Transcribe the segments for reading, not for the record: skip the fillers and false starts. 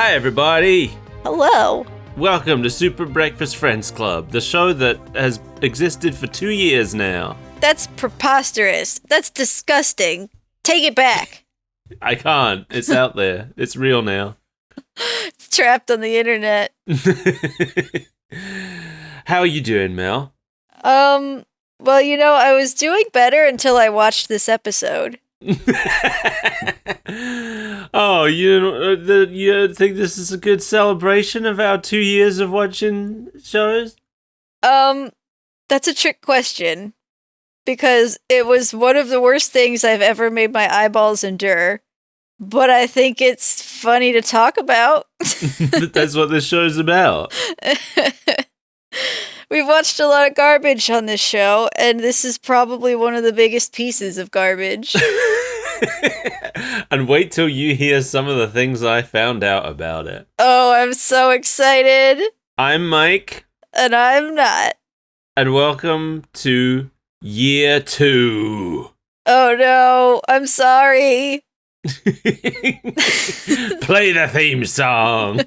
Hi, everybody. Hello. Welcome to Super Breakfast Friends Club, the show that has existed for 2 years now. That's preposterous. That's disgusting. Take it back. I can't. It's out there. It's real now. It's trapped on the internet. How are you doing, Mel? Well, I was doing better until I watched this episode. Oh, you think this is a good celebration of our 2 years of watching shows? That's a trick question. Because it was one of the worst things I've ever made my eyeballs endure. But I think it's funny to talk about. That's what this show's about. We've watched a lot of garbage on this show, and this is probably one of the biggest pieces of garbage. And wait till you hear some of the things I found out about it. Oh, I'm so excited. I'm Mike. And I'm not. And welcome to Year 2. Oh no, I'm sorry. Play the theme song.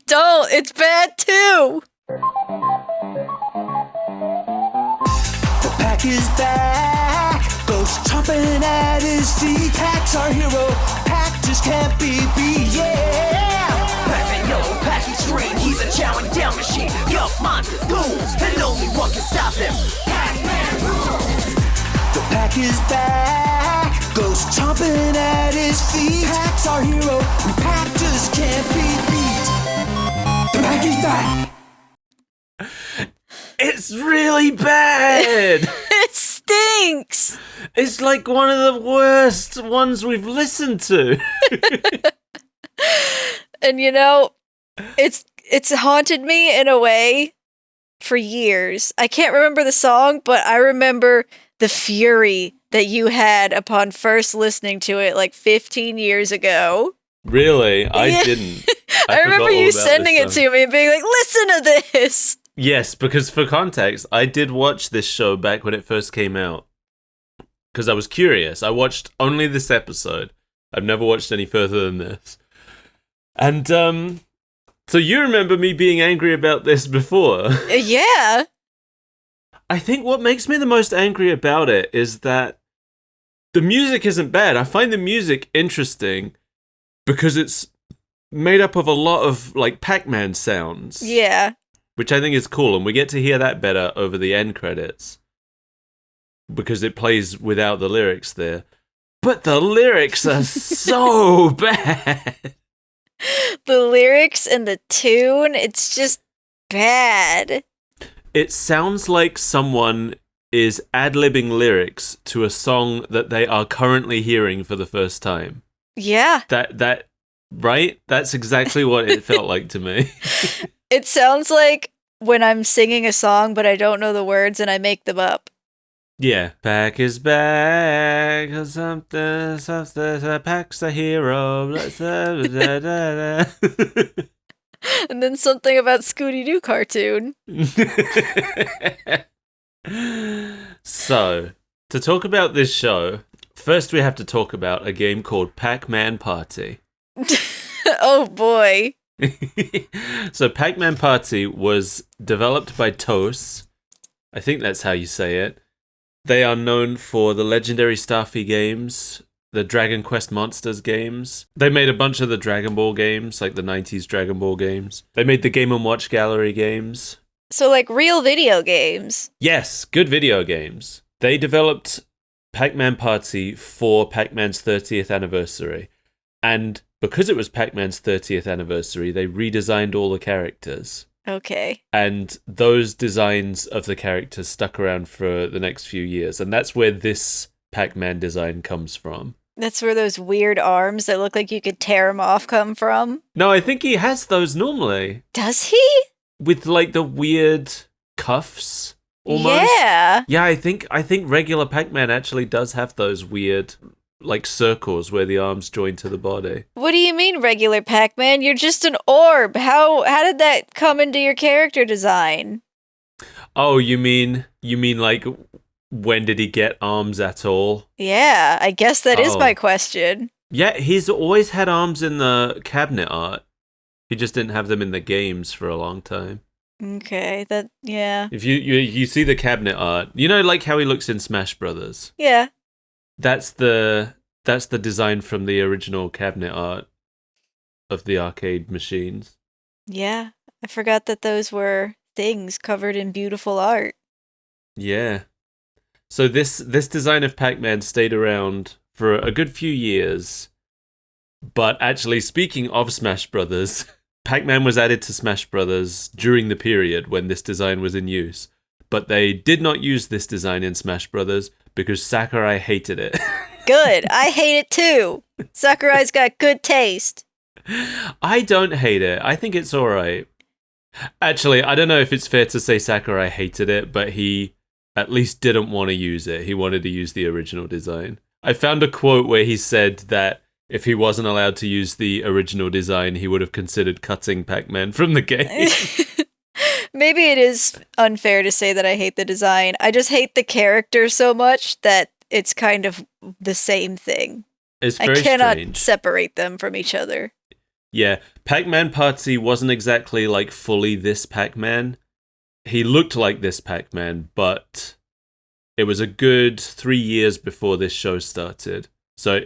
Don't, it's bad too. The Pac is back, goes chomping at his feet. Pac's our hero, Pac just can't be beat, yeah! Pac-Man, yo, Pac extreme, he's a chowing down machine. Yo, monster goons, and only one can stop him. Pac-Man rules. The Pac is back, goes chomping at his feet. Pac's our hero, and Pac just can't be beat. The Pac is back! It's really bad. It stinks. It's like one of the worst ones we've listened to. And it's haunted me in a way for years. I can't remember the song, but I remember the fury that you had upon first listening to it like 15 years ago. Really? I Yeah. didn't. I remember you sending it to me and being like, listen to this. Yes, because for context, I did watch this show back when it first came out. Because I was curious. I watched only this episode. I've never watched any further than this. And, so you remember me being angry about this before. Yeah. I think what makes me the most angry about it is that the music isn't bad. I find the music interesting because it's made up of a lot of, like, Pac-Man sounds. Yeah. Which I think is cool, and we get to hear that better over the end credits. Because it plays without the lyrics there. But the lyrics are so bad. The lyrics and the tune, it's just bad. It sounds like someone is ad-libbing lyrics to a song that they are currently hearing for the first time. Yeah. That right? That's exactly what it felt like to me. It sounds like when I'm singing a song, but I don't know the words and I make them up. Yeah. Pac is back, or something, Pac's the hero. And then something about Scooby-Doo cartoon. So, to talk about this show, first we have to talk about a game called Pac-Man Party. Oh boy. So Pac-Man Party was developed by TOS. I think that's how you say it. They are known for the legendary Starfy games, the Dragon Quest Monsters games. They made a bunch of the Dragon Ball games, like the 90s Dragon Ball games. They made the Game & Watch Gallery games. So like real video games. Yes, good video games. They developed Pac-Man Party for Pac-Man's 30th anniversary. And because it was Pac-Man's 30th anniversary, they redesigned all the characters. Okay. And those designs of the characters stuck around for the next few years. And that's where this Pac-Man design comes from. That's where those weird arms that look like you could tear them off come from. No, I think he has those normally. Does he? With like the weird cuffs almost. Yeah. Yeah, I think regular Pac-Man actually does have those weird like circles where the arms join to the body. What do you mean regular Pac-Man? You're just an orb. How did that come into your character design? Oh, you mean like when did he get arms at all? Yeah, I guess that is my question. Yeah, he's always had arms in the cabinet art. He just didn't have them in the games for a long time. Okay, yeah. If you see the cabinet art, you know, like how he looks in Smash Brothers. Yeah. That's the design from the original cabinet art of the arcade machines. Yeah. I forgot that those were things covered in beautiful art. Yeah. So this design of Pac-Man stayed around for a good few years. But actually, speaking of Smash Brothers, Pac-Man was added to Smash Brothers during the period when this design was in use. But they did not use this design in Smash Brothers because Sakurai hated it. Good. I hate it too. Sakurai's got good taste. I don't hate it. I think it's alright. Actually, I don't know if it's fair to say Sakurai hated it, but he at least didn't want to use it. He wanted to use the original design. I found a quote where he said that if he wasn't allowed to use the original design, he would have considered cutting Pac-Man from the game. Maybe it is unfair to say that I hate the design. I just hate the character so much that it's kind of the same thing. It's very I cannot strange. separate them from each other. Yeah, Pac-Man Party wasn't exactly like fully this Pac-Man. He looked like this Pac-Man, but it was a good 3 years before this show started. So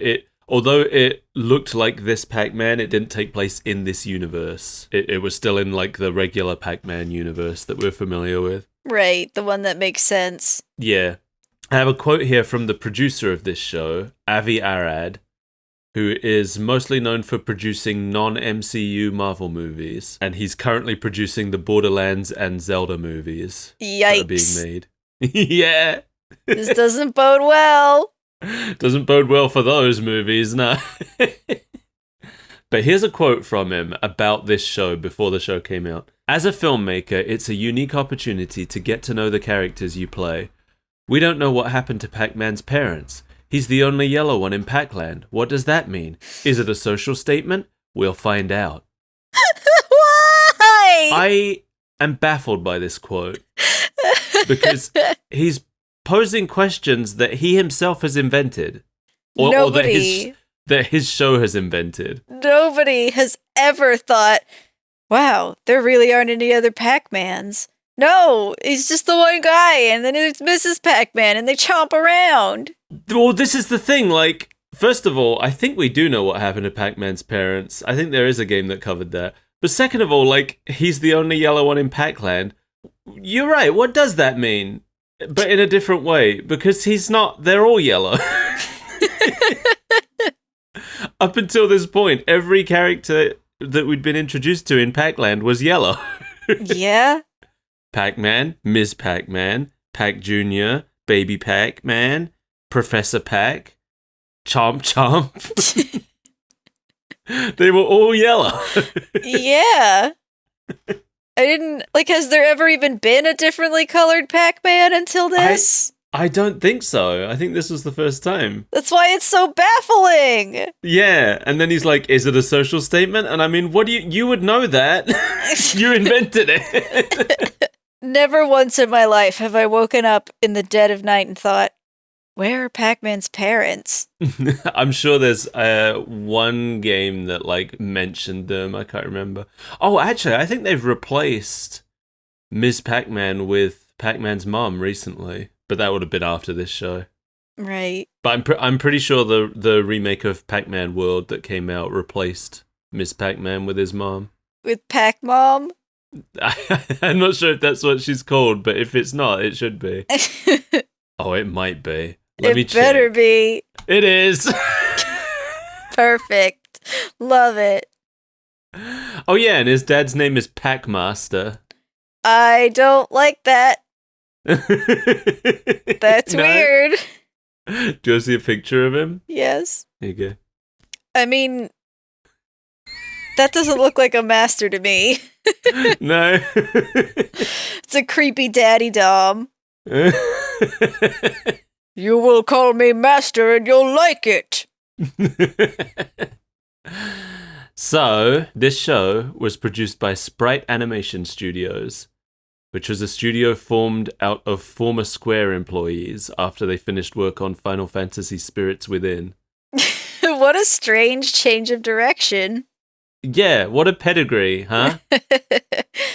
although it looked like this Pac-Man, it didn't take place in this universe. It was still in like the regular Pac-Man universe that we're familiar with. Right, the one that makes sense. Yeah. I have a quote here from the producer of this show, Avi Arad, who is mostly known for producing non-MCU Marvel movies, and he's currently producing the Borderlands and Zelda movies that are being Yikes. made. Yeah. This doesn't bode well. Doesn't bode well for those movies, no. But here's a quote from him about this show before the show came out. As a filmmaker, it's a unique opportunity to get to know the characters you play. We don't know what happened to Pac-Man's parents. He's the only yellow one in Pac-Land. What does that mean? Is it a social statement? We'll find out. Why? I am baffled by this quote because he's posing questions that he himself has invented, or that his show has invented. Nobody has ever thought, wow, there really aren't any other Pac-Mans. No, he's just the one guy, and then it's Mrs. Pac-Man, and they chomp around. Well, this is the thing, like, first of all, I think we do know what happened to Pac-Man's parents. I think there is a game that covered that. But second of all, like, he's the only yellow one in Pac-Land. You're right, what does that mean? But in a different way, because he's not, they're all yellow. Up until this point, every character that we'd been introduced to in Pac-Land was yellow. Yeah? Pac-Man, Ms. Pac-Man, Pac Jr., Baby Pac-Man, Professor Pac, Chomp Chomp. They were all yellow. Yeah. I didn't, like, has there ever even been a differently colored Pac-Man until this? I don't think so. I think this was the first time. That's why it's so baffling. Yeah, and then he's like, is it a social statement? And I mean, what do you would know that. You invented it. Never once in my life have I woken up in the dead of night and thought, where are Pac-Man's parents? I'm sure there's one game that like mentioned them. I can't remember. Oh, actually, I think they've replaced Ms. Pac-Man with Pac-Man's mom recently, but that would have been after this show. Right. But I'm pretty sure the remake of Pac-Man World that came out replaced Ms. Pac-Man with his mom. With Pac-Mom? I'm not sure if that's what she's called, but if it's not, it should be. Oh, it might be. Let me check. It better be. It is. Perfect. Love it. Oh yeah, and his dad's name is Pac-Master. I don't like that. That's No? weird. Do you want to see a picture of him? Yes. Here you go. I mean, that doesn't look like a master to me. No. It's a creepy daddy dom. You will call me master and you'll like it. So, this show was produced by Sprite Animation Studios, which was a studio formed out of former Square employees after they finished work on Final Fantasy Spirits Within. What a strange change of direction. Yeah, what a pedigree, huh?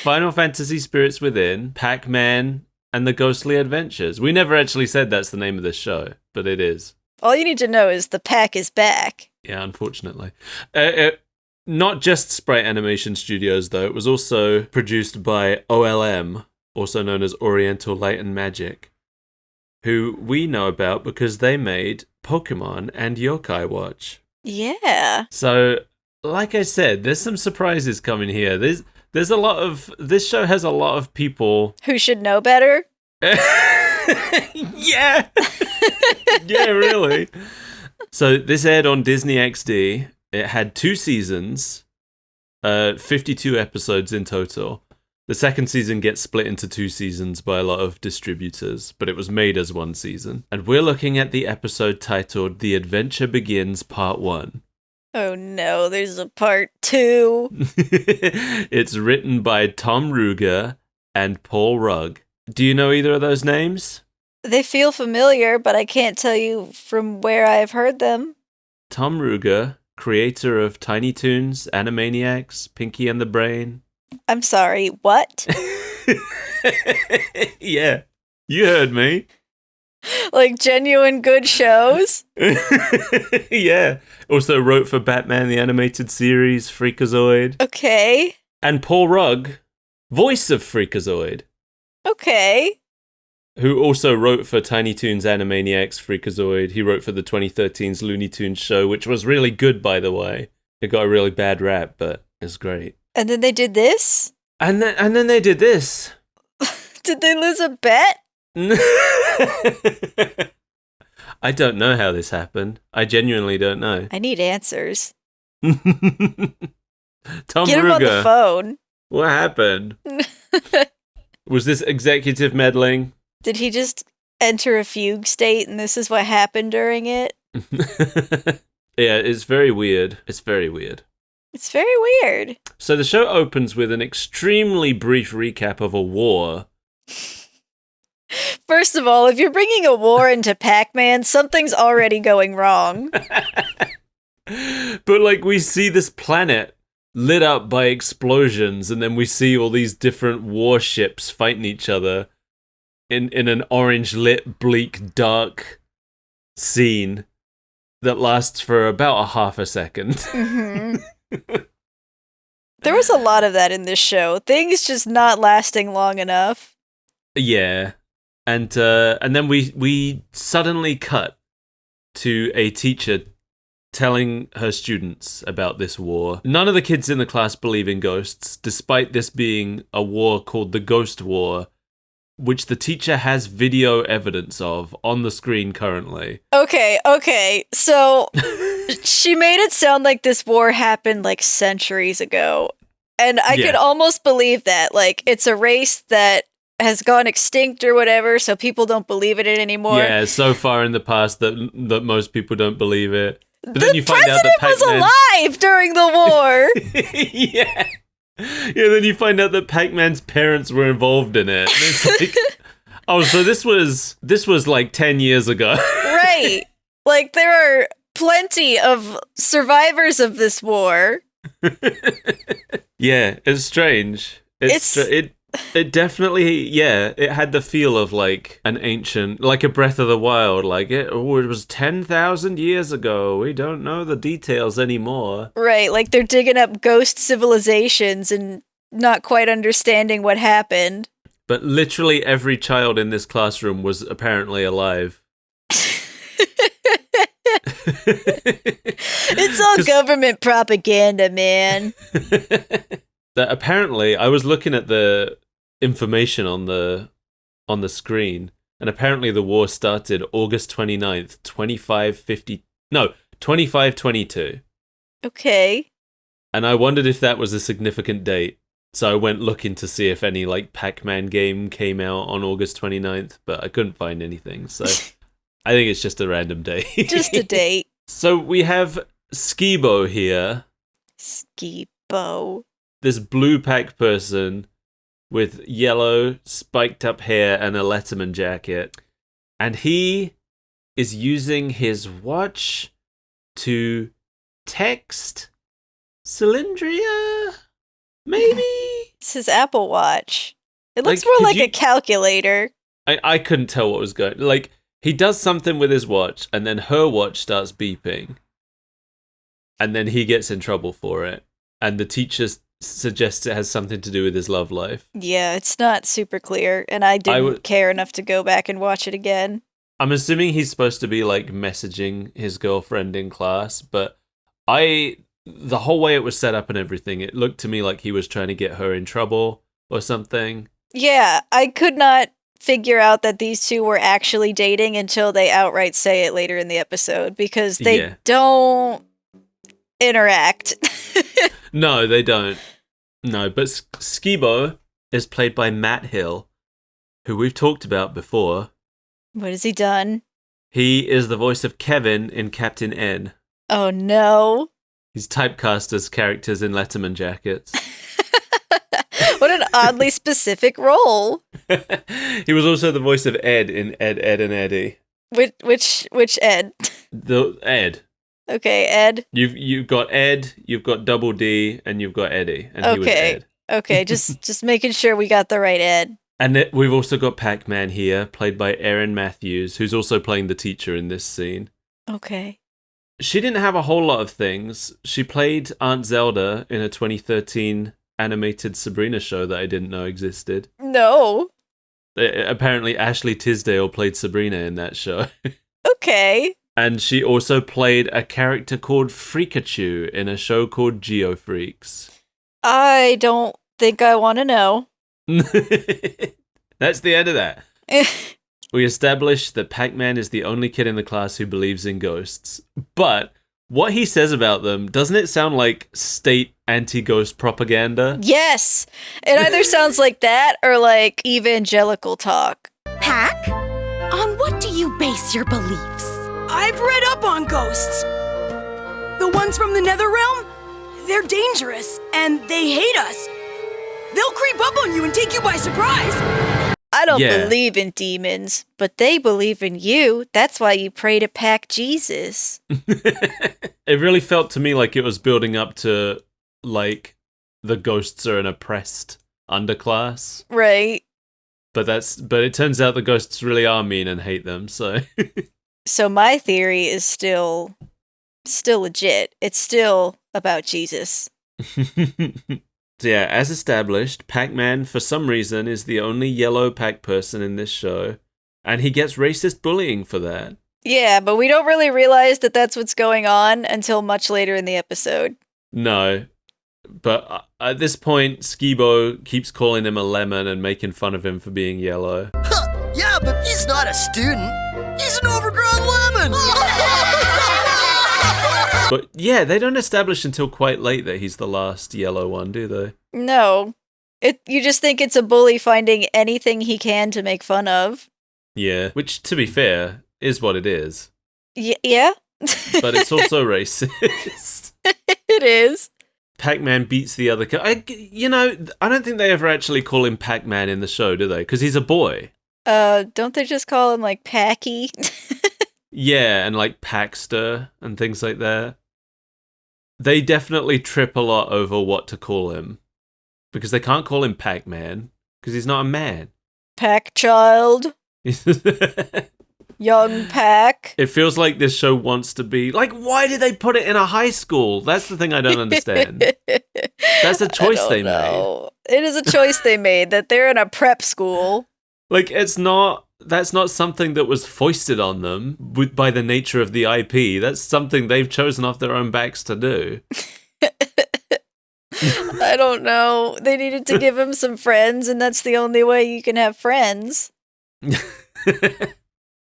Final Fantasy Spirits Within, Pac-Man, and the Ghostly Adventures. We never actually said that's the name of this show, but it is. All you need to know is the pack is back. Yeah, unfortunately. Not just Sprite Animation Studios, though. It was also produced by OLM, also known as Oriental Light and Magic, who we know about because they made Pokemon and Yokai Watch. Yeah. So, like I said, there's some surprises coming here. There's a lot of... This show has a lot of people... Who should know better? Yeah! Yeah, really. So this aired on Disney XD. It had 2 seasons, 52 episodes in total. The second season gets split into 2 seasons by a lot of distributors, but it was made as 1 season. And we're looking at the episode titled The Adventure Begins Part 1. Oh no, there's a part 2. It's written by Tom Ruger and Paul Rugg. Do you know either of those names? They feel familiar, but I can't tell you from where I've heard them. Tom Ruger, creator of Tiny Toons, Animaniacs, Pinky and the Brain. I'm sorry, what? Yeah, you heard me. Like genuine good shows? Yeah. Also wrote for Batman the Animated Series, Freakazoid. Okay. And Paul Rugg, voice of Freakazoid, Okay. who also wrote for Tiny Toons, Animaniacs, Freakazoid. He wrote for the 2013's Looney Tunes show, which was really good, by the way. It got a really bad rap, but it's great. And then they did this? And then they did this. Did they lose a bet? I don't know how this happened. I genuinely don't know. I need answers. Tom Get him on the Ruger, phone. what happened? Was this executive meddling? Did he just enter a fugue state and this is what happened during it? Yeah, it's very weird. It's very weird. It's very weird. So the show opens with an extremely brief recap of a war. First of all, if you're bringing a war into Pac-Man, something's already going wrong. But like we see this planet lit up by explosions, and then we see all these different warships fighting each other in an orange lit, bleak, dark scene that lasts for about a half a second. Mm-hmm. There was a lot of that in this show. Things just not lasting long enough. Yeah. And then we suddenly cut to a teacher telling her students about this war. None of the kids in the class believe in ghosts, despite this being a war called the Ghost War, which the teacher has video evidence of on the screen currently. Okay. So she made it sound like this war happened like centuries ago. And I could almost believe that. Like, it's a race that has gone extinct or whatever, so people don't believe in it anymore. Yeah, so far in the past that most people don't believe it. But the then you find out that president was alive during the war! Yeah. Yeah, then you find out that Pac-Man's parents were involved in it. And it's like, oh, so this was like 10 years ago. Right. Like, there are plenty of survivors of this war. Yeah, it's strange. It definitely, it had the feel of like an ancient, like a Breath of the Wild. Like it was 10,000 years ago. We don't know the details anymore. Right, like they're digging up ghost civilizations and not quite understanding what happened. But literally every child in this classroom was apparently alive. It's all government propaganda, man. That apparently, I was looking at the information on the screen, and apparently the war started August 29th, 2522. Okay. And I wondered if that was a significant date. So I went looking to see if any like Pac-Man game came out on August 29th, but I couldn't find anything. So I think it's just a random date. Just a date. So we have Skibo here. Skibo. This blue pack person with yellow spiked up hair and a Letterman jacket. And he is using his watch to text Cylindria? Maybe? It's his Apple Watch. It looks Like, more could like you- a calculator. I couldn't tell what was going. Like, he does something with his watch, and then her watch starts beeping. And then he gets in trouble for it. And the teacher suggests it has something to do with his love life. Yeah, it's not super clear, and I didn't care enough to go back and watch it again. I'm assuming he's supposed to be, like, messaging his girlfriend in class, but the whole way it was set up and everything, it looked to me like he was trying to get her in trouble or something. Yeah, I could not figure out that these two were actually dating until they outright say it later in the episode, because they don't interact. No, they don't. No, but Skibo is played by Matt Hill, who we've talked about before. What has he done? He is the voice of Kevin in Captain N. Oh no. He's typecast as characters in Letterman jackets. What an oddly specific role. He was also the voice of Ed in Ed, Ed, and Eddie. Which Ed? The Ed. Okay, Ed. You've got Ed, you've got Double D, and you've got Eddie, and he was Ed. Okay, just making sure we got the right Ed. And we've also got Pac-Man here, played by Erin Matthews, who's also playing the teacher in this scene. Okay. She didn't have a whole lot of things. She played Aunt Zelda in a 2013 animated Sabrina show that I didn't know existed. No. Apparently, Ashley Tisdale played Sabrina in that show. Okay. And she also played a character called Freakachu in a show called Geo Freaks. I don't think I want to know. That's the end of that. We established that Pac-Man is the only kid in the class who believes in ghosts. But what he says about them, doesn't it sound like state anti-ghost propaganda? Yes. It either sounds like that or like evangelical talk. Pac? On what do you base your beliefs? I've read up on ghosts. The ones from the nether realm, they're dangerous and they hate us. They'll creep up on you and take you by surprise. I don't Yeah. believe in demons, but they believe in you. That's why you pray to Pac Jesus. It really felt to me like it was building up to, like, the ghosts are an oppressed underclass. Right. But it turns out the ghosts really are mean and hate them, so... So my theory is still legit. It's still about Jesus. So yeah, as established, Pac-Man, for some reason, is the only yellow Pac person in this show, and he gets racist bullying for that. Yeah, but we don't really realize that that's what's going on until much later in the episode. No, but at this point, Skibo keeps calling him a lemon and making fun of him for being yellow. Yeah, but he's not a student. He's an overgrown lemon. But yeah, they don't establish until quite late that he's the last yellow one, do they? No. You just think it's a bully finding anything he can to make fun of. Yeah, which, to be fair, is what it is. Yeah? But it's also racist. It is. Pac-Man beats the other... I don't think they ever actually call him Pac-Man in the show, do they? Because he's a boy. Don't they just call him, like, Packy? Yeah, and like Paxter and things like that. They definitely trip a lot over what to call him. Because they can't call him Pac-Man, because he's not a man. Pac child. Young Pac. It feels like this show wants to be... Like, why did they put it in a high school? That's the thing I don't understand. That's a choice they made. It is a choice they made, that they're in a prep school. Like, that's not something that was foisted on them by the nature of the IP. That's something they've chosen off their own backs to do. I don't know. They needed to give him some friends, and that's the only way you can have friends.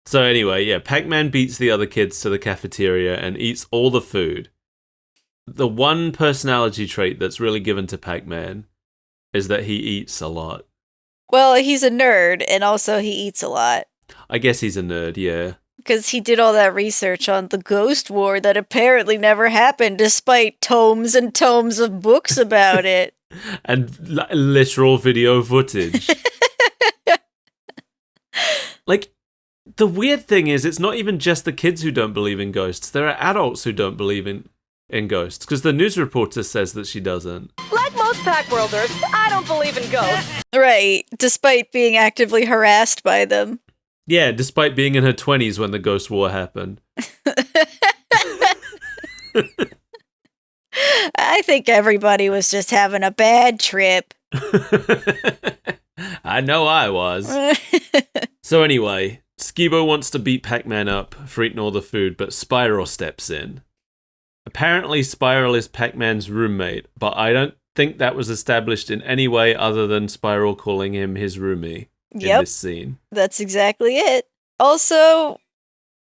So anyway, yeah, Pac-Man beats the other kids to the cafeteria and eats all the food. The one personality trait that's really given to Pac-Man is that he eats a lot. Well, he's a nerd, and also he eats a lot. I guess he's a nerd, yeah. Because he did all that research on the Ghost War that apparently never happened, despite tomes and tomes of books about it. And literal video footage. Like, the weird thing is, it's not even just the kids who don't believe in ghosts. There are adults who don't believe in in ghosts, because the news reporter says that she doesn't. Like most Pac-Worlders, I don't believe in ghosts. Right, despite being actively harassed by them. Yeah, despite being in her 20s when the Ghost War happened. I think everybody was just having a bad trip. I know I was. So anyway, Skibo wants to beat Pac-Man up for eating all the food, but Spiral steps in. Apparently, Spiral is Pac-Man's roommate, but I don't think that was established in any way other than Spiral calling him his roomie in this scene. That's exactly it. Also,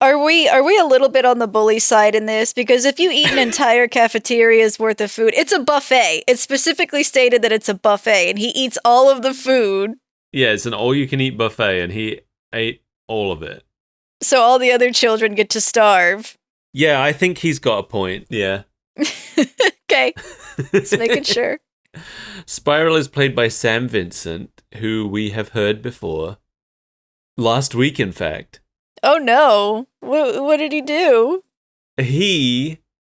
are we a little bit on the bully side in this? Because if you eat an entire cafeteria's worth of food, it's a buffet. It's specifically stated that it's a buffet, and he eats all of the food. Yeah, it's an all-you-can-eat buffet, and he ate all of it. So all the other children get to starve. Yeah, I think he's got a point. Yeah. Okay. Just making sure. Spiral is played by Sam Vincent, who we have heard before. Last week, in fact. Oh no. What did he do?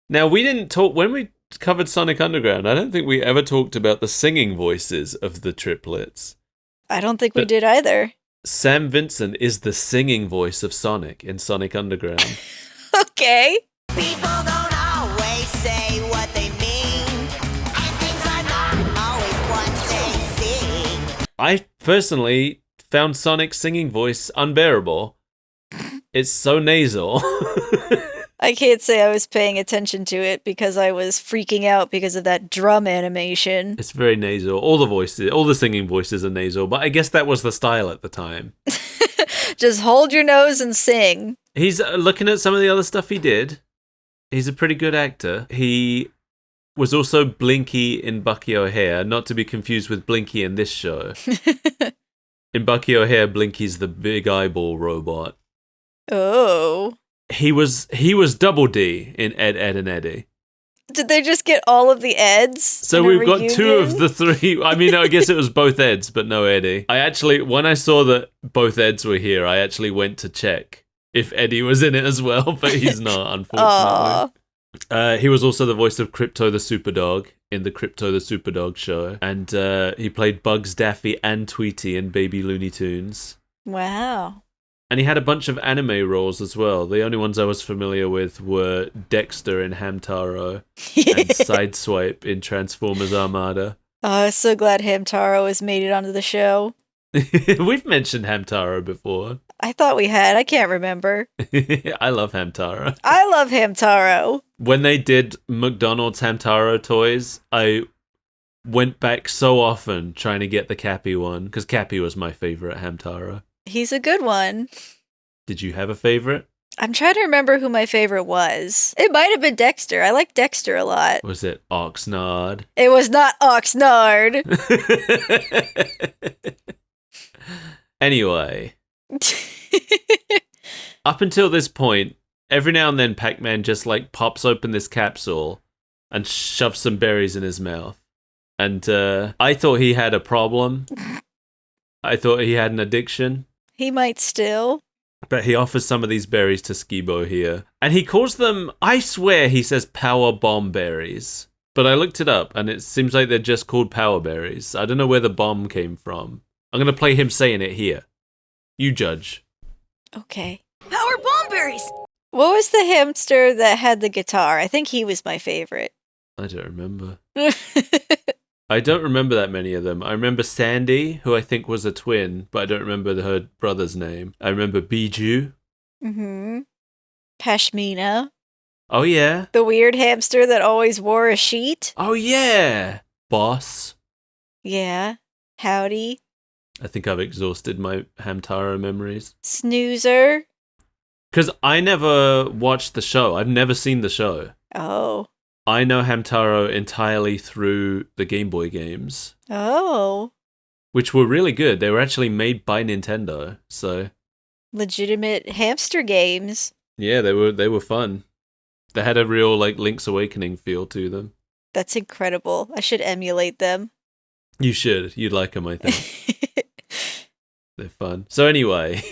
Now, we didn't talk, when we covered Sonic Underground, I don't think we ever talked about the singing voices of the triplets. I don't think we did either. Sam Vincent is the singing voice of Sonic in Sonic Underground. Okay. People don't always say what they mean, and things are not always what they seem. I personally found Sonic's singing voice unbearable. It's so nasal. I can't say I was paying attention to it because I was freaking out because of that drum animation. It's very nasal. All the singing voices are nasal, but I guess that was the style at the time. Just hold your nose and sing. He's looking at some of the other stuff he did. He's a pretty good actor. He was also Blinky in Bucky O'Hare, not to be confused with Blinky in this show. In Bucky O'Hare, Blinky's the big eyeball robot. Oh. He was Double D in Ed, Ed, and Eddie. Did they just get all of the Eds? So we've got two of the three. I mean, I guess it was both Eds, but no Eddie. When I saw that both Eds were here, I actually went to check if Eddie was in it as well, but he's not, unfortunately. He was also the voice of Crypto the Superdog in the Crypto the Superdog show. And he played Bugs, Daffy, and Tweety in Baby Looney Tunes. Wow. And he had a bunch of anime roles as well. The only ones I was familiar with were Dexter in Hamtaro and Sideswipe in Transformers Armada. Oh, I'm so glad Hamtaro has made it onto the show. We've mentioned Hamtaro before. I thought we had. I can't remember. I love Hamtaro. I love Hamtaro. When they did McDonald's Hamtaro toys, I went back so often trying to get the Cappy one, because Cappy was my favorite Hamtaro. He's a good one. Did you have a favorite? I'm trying to remember who my favorite was. It might have been Dexter. I like Dexter a lot. Was it Oxnard? It was not Oxnard. Anyway. Up until this point, every now and then Pac-Man just pops open this capsule and shoves some berries in his mouth. And I thought he had a problem. I thought he had an addiction. He might still. But he offers some of these berries to Skibo here. And he calls them, I swear he says power bomb berries. But I looked it up and it seems like they're just called power berries. I don't know where the bomb came from. I'm going to play him saying it here. You judge. Okay. Power bomb berries! What was the hamster that had the guitar? I think he was my favorite. I don't remember. I don't remember that many of them. I remember Sandy, who I think was a twin, but I don't remember her brother's name. I remember Bijou. Mm-hmm. Pashmina. Oh, yeah. The weird hamster that always wore a sheet. Oh, yeah. Boss. Yeah. Howdy. I think I've exhausted my Hamtaro memories. Snoozer. Because I never watched the show. I've never seen the show. Oh. I know Hamtaro entirely through the Game Boy games. Oh. Which were really good. They were actually made by Nintendo, so... Legitimate hamster games. Yeah, they were fun. They had a real, Link's Awakening feel to them. That's incredible. I should emulate them. You should. You'd like them, I think. They're fun. So anyway...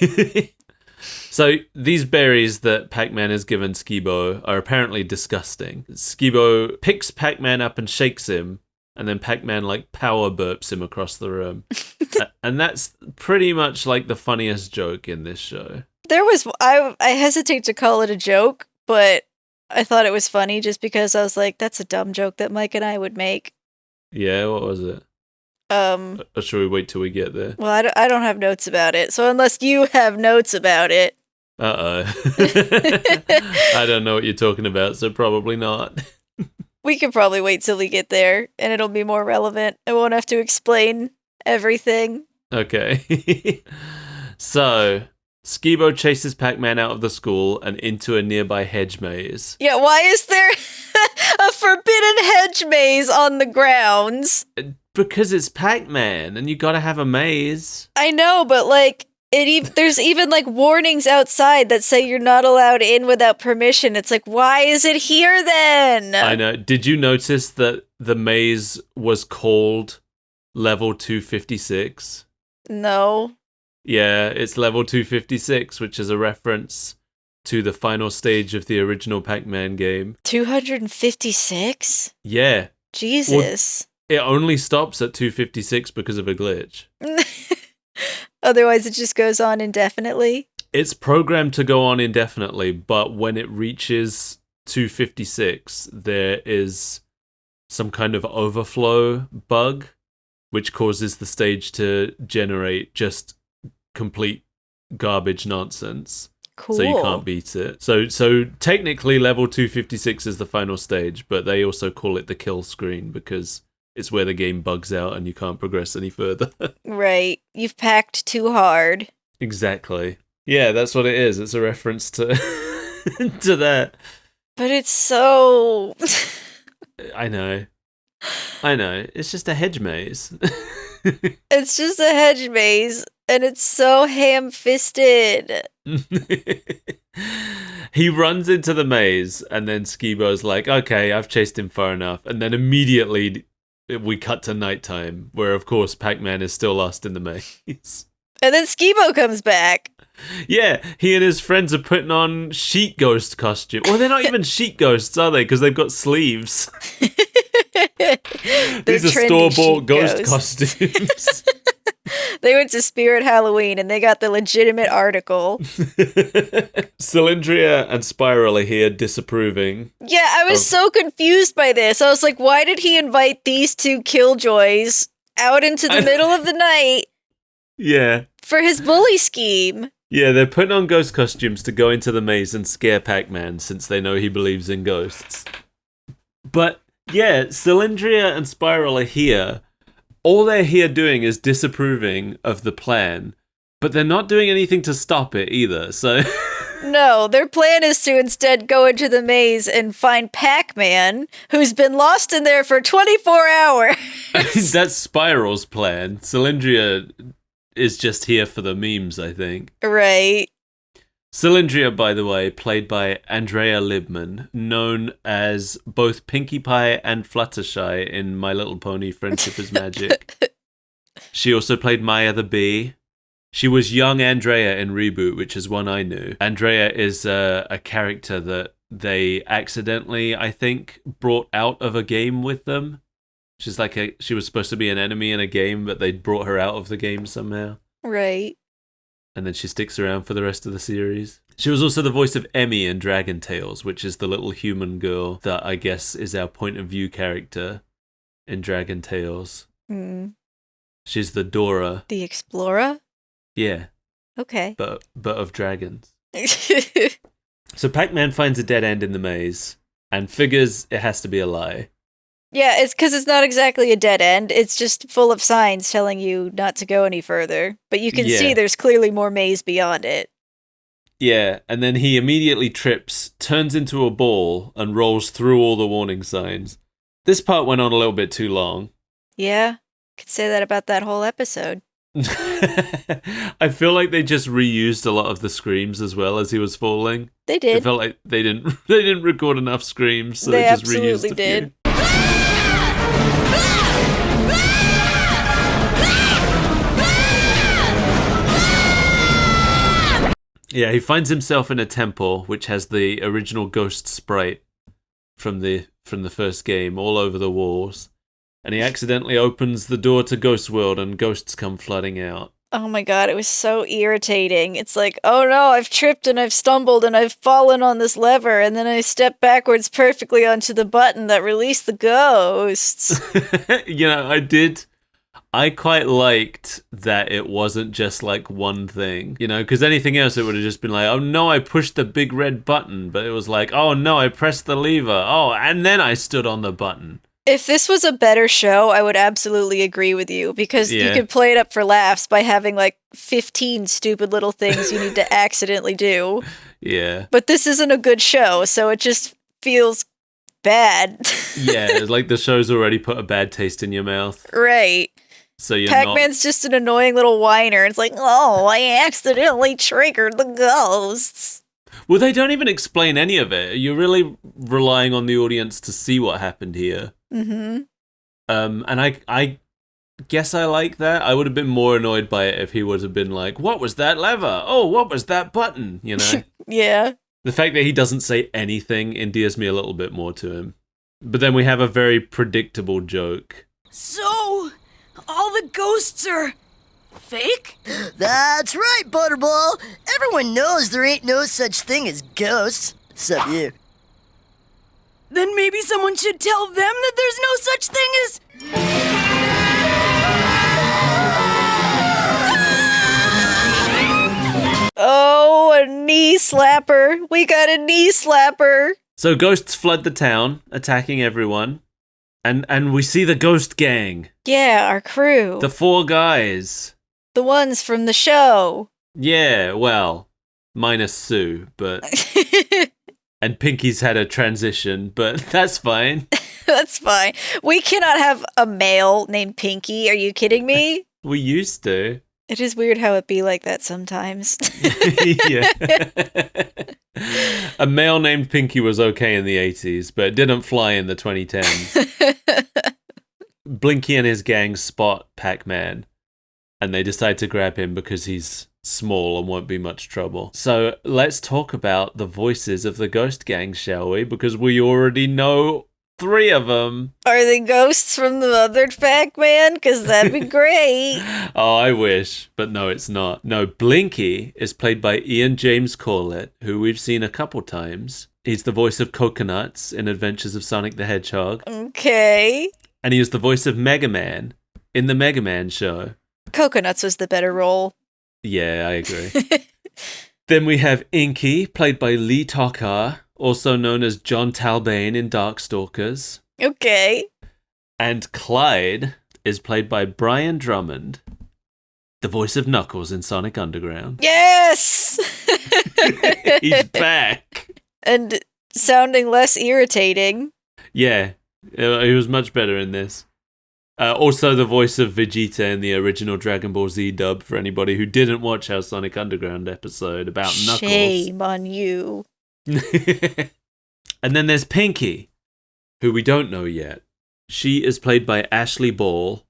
So these berries that Pac-Man has given Skibo are apparently disgusting. Skibo picks Pac-Man up and shakes him, and then Pac-Man like power burps him across the room. And that's pretty much like the funniest joke in this show. I hesitate to call it a joke, but I thought it was funny just because I was like, that's a dumb joke that Mike and I would make. Yeah, what was it? Or should we wait till we get there? Well, I don't have notes about it, so unless you have notes about it. I don't know what you're talking about, so probably not. We could probably wait till we get there, and it'll be more relevant. I won't have to explain everything. Okay. So, Skibo chases Pac-Man out of the school and into a nearby hedge maze. Yeah, why is there a forbidden hedge maze on the grounds? Because it's Pac-Man, and you gotta have a maze. I know, but like, there's even like warnings outside that say you're not allowed in without permission. It's like, why is it here then? I know. Did you notice that the maze was called Level 256? No. Yeah, it's Level 256, which is a reference to the final stage of the original Pac-Man game. 256? Yeah. Jesus. It only stops at 256 because of a glitch. Otherwise, it just goes on indefinitely. It's programmed to go on indefinitely, but when it reaches 256, there is some kind of overflow bug, which causes the stage to generate just complete garbage nonsense. Cool. So you can't beat it. So technically, level 256 is the final stage, but they also call it the kill screen because it's where the game bugs out and you can't progress any further. Right. You've packed too hard. Exactly. Yeah, that's what it is. It's a reference to to that. But it's so... I know. It's just a hedge maze. It's just a hedge maze, and it's so ham-fisted. He runs into the maze, and then Skibo's like, okay, I've chased him far enough. And then immediately we cut to nighttime, where, of course, Pac-Man is still lost in the maze. And then Skibo comes back. Yeah, he and his friends are putting on sheet ghost costume. Well, they're not even sheet ghosts, are they? Because they've got sleeves. These are store-bought ghost costumes. They went to Spirit Halloween and they got the legitimate article. Cylindria and Spiral are here disapproving. Yeah, I was so confused by this. I was like, why did he invite these two killjoys out into the middle of the night? Yeah. For his bully scheme. Yeah, they're putting on ghost costumes to go into the maze and scare Pac-Man since they know he believes in ghosts. But yeah, Cylindria and Spiral are here. All they're here doing is disapproving of the plan, but they're not doing anything to stop it either, so... No, their plan is to instead go into the maze and find Pac-Man, who's been lost in there for 24 hours. That's Spiral's plan. Cylindria is just here for the memes, I think. Right. Cylindria, by the way, played by Andrea Libman, known as both Pinkie Pie and Fluttershy in My Little Pony Friendship is Magic. She also played Maya the Bee. She was young Andrea in Reboot, which is one I knew. Andrea is a character that they accidentally, I think, brought out of a game with them. She's like she was supposed to be an enemy in a game, but they brought her out of the game somehow. Right. And then she sticks around for the rest of the series. She was also the voice of Emmy in Dragon Tales, which is the little human girl that I guess is our point of view character in Dragon Tales. Mm. She's the Dora. The Explorer? Yeah. Okay. But of dragons. So Pac-Man finds a dead end in the maze and figures it has to be a lie. Yeah, it's because it's not exactly a dead end. It's just full of signs telling you not to go any further. But you can see there's clearly more maze beyond it. Yeah, and then he immediately trips, turns into a ball, and rolls through all the warning signs. This part went on a little bit too long. Yeah, could say that about that whole episode. I feel like they just reused a lot of the screams as well as he was falling. They did. It felt like they didn't record enough screams, so they just reused a did. few. Yeah, he finds himself in a temple which has the original ghost sprite from the first game all over the walls. And he accidentally opens the door to Ghost World and ghosts come flooding out. Oh my god, it was so irritating. It's like, oh no, I've tripped and I've stumbled and I've fallen on this lever and then I stepped backwards perfectly onto the button that released the ghosts. I quite liked that it wasn't just like one thing, because anything else it would have just been like, oh no, I pushed the big red button, but it was like, oh no, I pressed the lever, oh, and then I stood on the button. If this was a better show, I would absolutely agree with you, because you could play it up for laughs by having like 15 stupid little things you need to accidentally do. Yeah. But this isn't a good show, so it just feels bad. Yeah, it's like the show's already put a bad taste in your mouth. Right. So Pac-Man's just an annoying little whiner. It's like, oh, I accidentally triggered the ghosts. Well, they don't even explain any of it. You're really relying on the audience to see what happened here. Mm-hmm. And I guess I like that. I would have been more annoyed by it if he would have been like, what was that lever? Oh, what was that button? Yeah. The fact that he doesn't say anything endears me a little bit more to him. But then we have a very predictable joke. So, all the ghosts are fake? That's right, Butterball. Everyone knows there ain't no such thing as ghosts. Except you. Then maybe someone should tell them that there's no such thing as... Oh, a knee slapper. We got a knee slapper. So ghosts flood the town, attacking everyone. And we see the ghost gang. Yeah, our crew. The 4 guys. The ones from the show. Yeah, well, minus Sue, but... And Pinky's had a transition, but that's fine. That's fine. We cannot have a male named Pinky. Are you kidding me? We used to. It is weird how it be like that sometimes. Yeah. A male named Pinky was okay in the 80s, but it didn't fly in the 2010s. Blinky and his gang spot Pac-Man, and they decide to grab him because he's small and won't be much trouble. So let's talk about the voices of the ghost gang, shall we? Because we already know 3 of them. Are they ghosts from the other Pac-Man? Because that'd be great. Oh, I wish. But no, it's not. No, Blinky is played by Ian James Corlett, who we've seen a couple times. He's the voice of Coconuts in Adventures of Sonic the Hedgehog. Okay. And he was the voice of Mega Man in the Mega Man show. Coconuts was the better role. Yeah, I agree. Then we have Inky, played by Lee Tokar, also known as John Talbane in Darkstalkers. Okay. And Clyde is played by Brian Drummond, the voice of Knuckles in Sonic Underground. Yes! He's back! And sounding less irritating. Yeah, he was much better in this. Also the voice of Vegeta in the original Dragon Ball Z dub, for anybody who didn't watch our Sonic Underground episode about Knuckles. Shame on you. And then there's Pinky, who we don't know yet. She is played by Ashley Ball,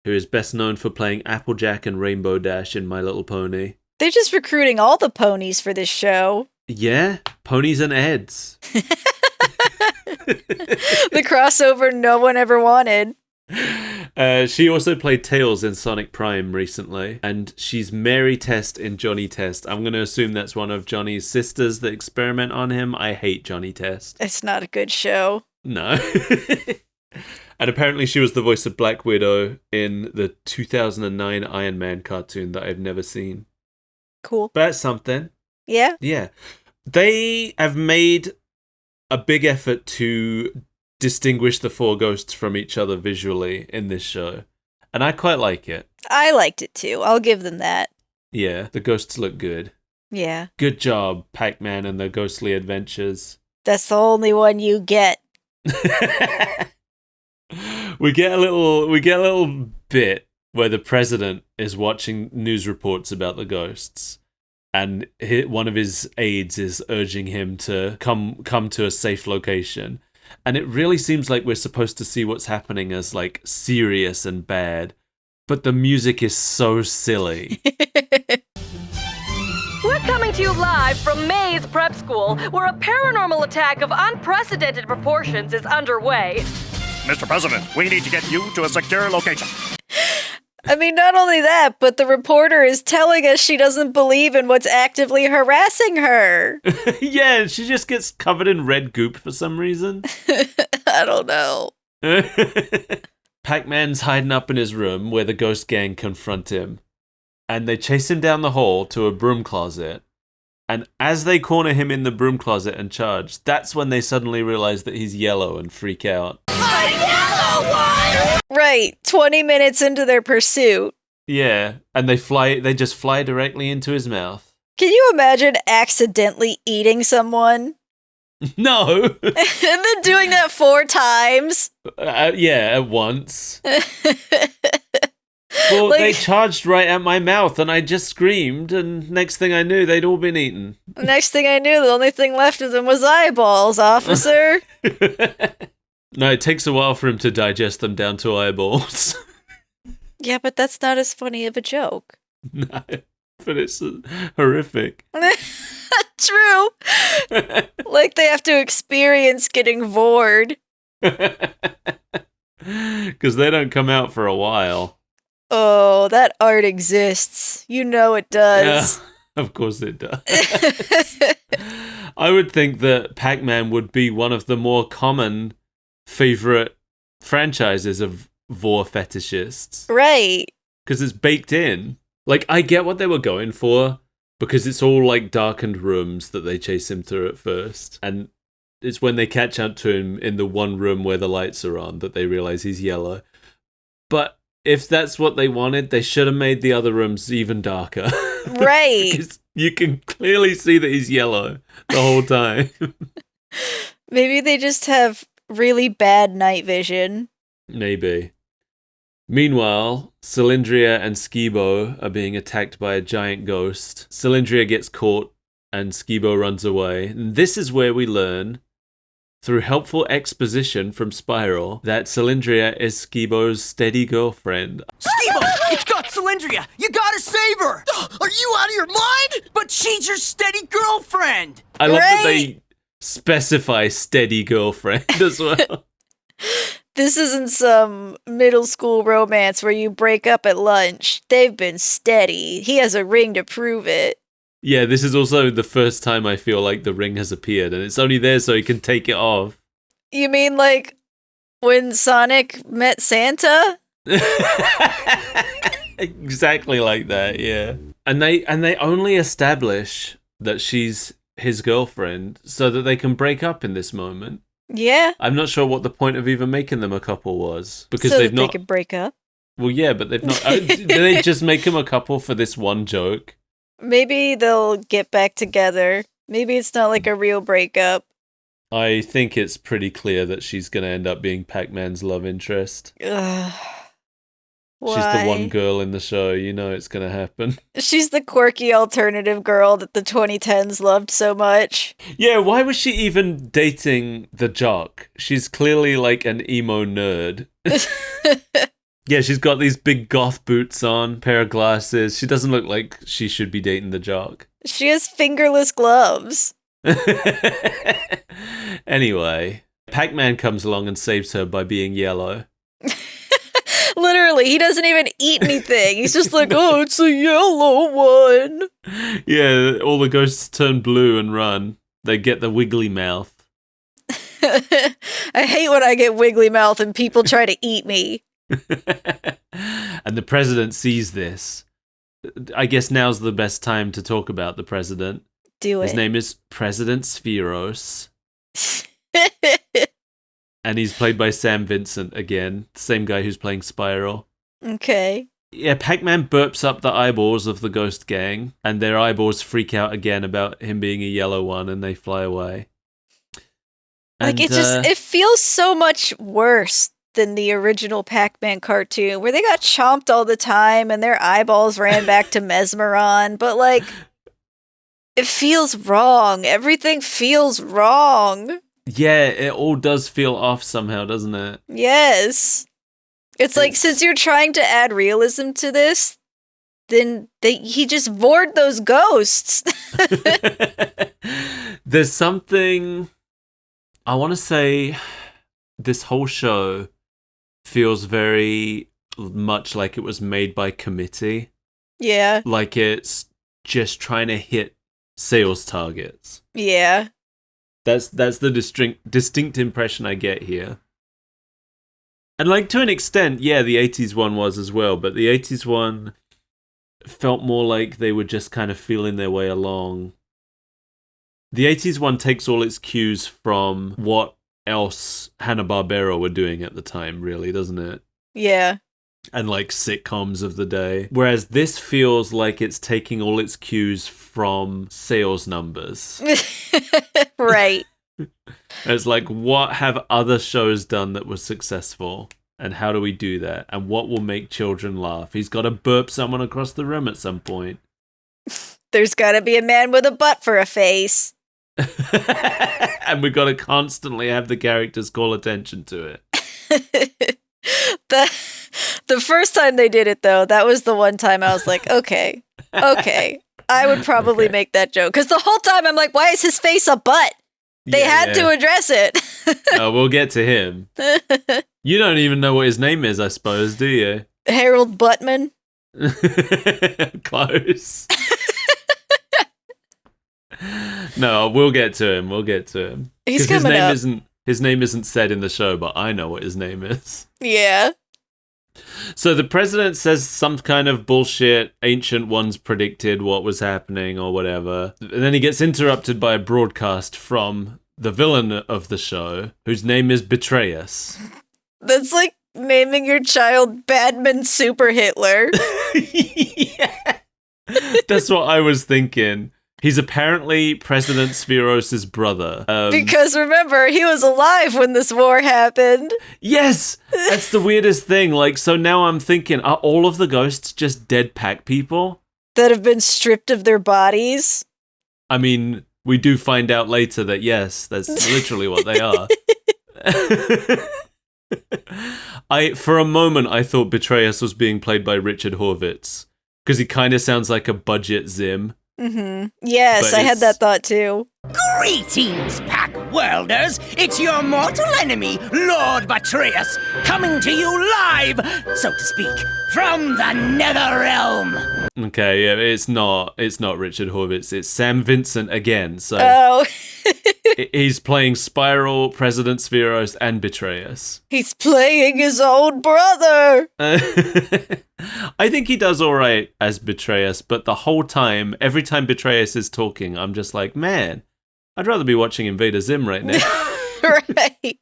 who is best known for playing Applejack and Rainbow Dash in My Little Pony. They're just recruiting all the ponies for this show. Yeah, ponies and Eds. The crossover no one ever wanted. She also played Tails in Sonic Prime recently, and she's Mary Test in Johnny Test. I'm going to assume that's one of Johnny's sisters that experiment on him. I hate Johnny Test. It's not a good show. No. And apparently she was the voice of Black Widow in the 2009 Iron Man cartoon that I've never seen. Cool. But that's something. Yeah? Yeah. They have made a big effort to distinguish the 4 ghosts from each other visually in this show. And I quite like it. I liked it too. I'll give them that. Yeah, the ghosts look good. Yeah. Good job, Pac-Man and the Ghostly Adventures. That's the only one you get. We get a little bit where the president is watching news reports about the ghosts, and one of his aides is urging him to come to a safe location. And it really seems like we're supposed to see what's happening as like serious and bad, but the music is so silly. We're coming to you live from Maze Prep School, where a paranormal attack of unprecedented proportions is underway. Mr. President, we need to get you to a secure location. I mean, not only that, but the reporter is telling us she doesn't believe in what's actively harassing her. Yeah, and she just gets covered in red goop for some reason. I don't know. Pac-Man's hiding up in his room where the ghost gang confront him. And they chase him down the hall to a broom closet. And as they corner him in the broom closet and charge, that's when they suddenly realize that he's yellow and freak out. The yellow one! Right, 20 minutes into their pursuit. Yeah, and they just fly directly into his mouth. Can you imagine accidentally eating someone? No! And then doing that 4 times? Yeah, at once. Well, they charged right at my mouth and I just screamed, and next thing I knew, they'd all been eaten. Next thing I knew, the only thing left of them was eyeballs, officer. No, it takes a while for him to digest them down to eyeballs. Yeah, but that's not as funny of a joke. No, but it's horrific. True. Like they have to experience getting vored. Because they don't come out for a while. Oh, that art exists. You know it does. Yeah, of course it does. I would think that Pac-Man would be one of the more common favorite franchises of vor fetishists. Right. Because it's baked in. Like, I get what they were going for, because it's all like darkened rooms that they chase him through at first. And it's when they catch up to him in the one room where the lights are on that they realize he's yellow. But if that's what they wanted, they should have made the other rooms even darker. Right. Because you can clearly see that he's yellow the whole time. Maybe they just have really bad night vision. Maybe. Meanwhile, Cylindria and Skibo are being attacked by a giant ghost. Cylindria gets caught and Skibo runs away. And this is where we learn, through helpful exposition from Spiral, that Cylindria is Skibo's steady girlfriend. Skibo, it's got Cylindria. You gotta save her. Are you out of your mind? But she's your steady girlfriend. I love that Right. they specify steady girlfriend as well. This isn't some middle school romance where you break up at lunch. They've been steady. He has a ring to prove it. Yeah, this is also the first time I feel like the ring has appeared, and it's only there so he can take it off. You mean like when Sonic met Santa? Exactly like that, yeah. And they only establish that she's his girlfriend so that they can break up in this moment. Yeah. I'm not sure what the point of even making them a couple was, because so they've that not. they could break up. Well, yeah, but they've not. Did they just make them a couple for this one joke? Maybe they'll get back together. Maybe it's not like a real breakup. I think it's pretty clear that she's going to end up being Pac-Man's love interest. Ugh. She's the one girl in the show. You know it's going to happen. She's the quirky alternative girl that the 2010s loved so much. Yeah, why was she even dating the jock? She's clearly like an emo nerd. Yeah, she's got these big goth boots on, pair of glasses. She doesn't look like she should be dating the jock. She has fingerless gloves. Anyway, Pac-Man comes along and saves her by being yellow. Literally, he doesn't even eat anything. He's just like, oh, it's a yellow one. Yeah, all the ghosts turn blue and run. They get the wiggly mouth. I hate when I get wiggly mouth and people try to eat me. And the president sees this. I guess now's the best time to talk about the president. Do His it. name is President Spheros. And he's played by Sam Vincent again, the same guy who's playing Spiral. Okay. Yeah, Pac-Man burps up the eyeballs of the ghost gang, and their eyeballs freak out again about him being a yellow one, and they fly away. Like, it feels so much worse than the original Pac-Man cartoon, where they got chomped all the time and their eyeballs ran back to Mesmeron, but, like, it feels wrong. Everything feels wrong. Yeah, it all does feel off somehow, doesn't it? Yes. It's like, since you're trying to add realism to this, then he just bored those ghosts. There's something, I want to say, this whole show feels very much like it was made by committee. Yeah. Like it's just trying to hit sales targets. Yeah. That's the distinct impression I get here. And like to an extent, yeah, the 80s one was as well, but the 80s one felt more like they were just kind of feeling their way along. The 80s one takes all its cues from what else Hanna-Barbera were doing at the time, really, doesn't it? Yeah. And like sitcoms of the day. Whereas this feels like it's taking all its cues from sales numbers. Right. It's like, what have other shows done that was successful? And how do we do that? And what will make children laugh? He's got to burp someone across the room at some point. There's got to be a man with a butt for a face. And we've got to constantly have the characters call attention to it. The first time they did it, though, that was the one time I was like, okay. I would probably make that joke. Because the whole time I'm like, why is his face a butt? They had to address it. We'll get to him. You don't even know what his name is, I suppose, do you? Harold Buttman. Close. No, we'll get to him. He's coming up. His name isn't said in the show, but I know what his name is. Yeah. So the president says some kind of bullshit, ancient ones predicted what was happening or whatever. And then he gets interrupted by a broadcast from the villain of the show, whose name is Betrayus. That's like naming your child Badman Super Hitler. Yeah. That's what I was thinking. He's apparently President Spheros' brother. Because remember, he was alive when this war happened. Yes! That's the weirdest thing. Like, so now I'm thinking, are all of the ghosts just dead Pac people? That have been stripped of their bodies? I mean, we do find out later that yes, that's literally what they are. For a moment, I thought Betrayus was being played by Richard Horvitz. Because he kind of sounds like a budget Zim. Mm-hmm. Yes, I had that thought too. Greetings, Pac-Worlders! It's your mortal enemy, Lord Betrayus, coming to you live, so to speak, from the Nether Realm. Okay, yeah, it's not Richard Horvitz. It's Sam Vincent again. So he's playing Spiral, President Spheros, and Betrayus. He's playing his old brother. I think he does all right as Betrayus, but the whole time, every time Betrayus is talking, I'm just like, man, I'd rather be watching Invader Zim right now. Right.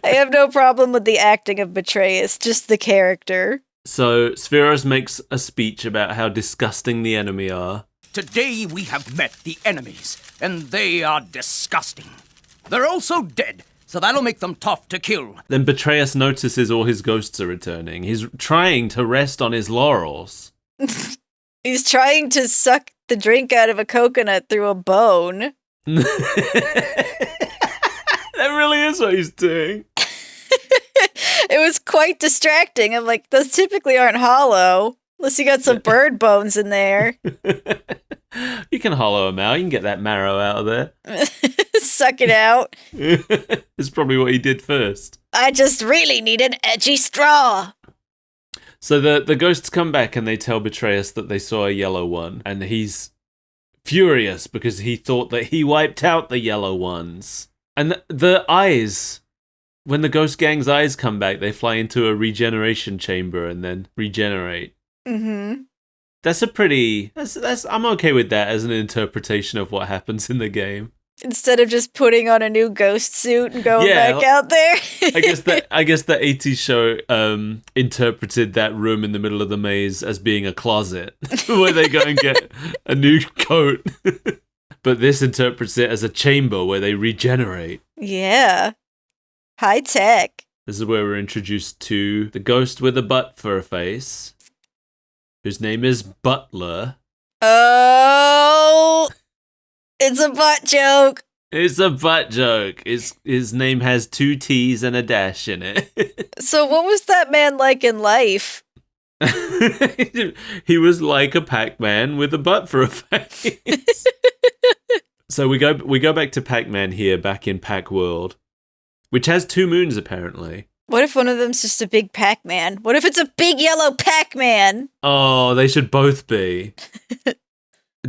I have no problem with the acting of Betrayus, just the character. So Spheros makes a speech about how disgusting the enemy are. Today we have met the enemies, and they are disgusting. They're also dead, so that'll make them tough to kill. Then Betrayus notices all his ghosts are returning. He's trying to rest on his laurels. He's trying to suck the drink out of a coconut through a bone. That really is what he's doing. It was quite distracting. I'm like, those typically aren't hollow. Unless you got some bird bones in there. You can hollow them out. You can get that marrow out of there. Suck it out. It's probably what he did first. I just really need an edgy straw. So the ghosts come back and they tell Betrayus that they saw a yellow one. And he's furious because he thought that he wiped out the yellow ones. And the eyes... When the ghost gang's eyes come back, they fly into a regeneration chamber and then regenerate. Mm-hmm. That's a pretty... I'm okay with that as an interpretation of what happens in the game. Instead of just putting on a new ghost suit and going back out there. I guess the 80s show interpreted that room in the middle of the maze as being a closet where they go and get a new coat. But this interprets it as a chamber where they regenerate. Yeah. High tech. This is where we're introduced to the ghost with a butt for a face, whose name is Butler. Oh, it's a butt joke. It's a butt joke. His name has 2 T's and a dash in it. So what was that man like in life? He was like a Pac-Man with a butt for a face. So we go back to Pac-Man here, back in Pac-World, which has 2 moons apparently. What if one of them's just a big Pac-Man? What if it's a big yellow Pac-Man? Oh, they should both be.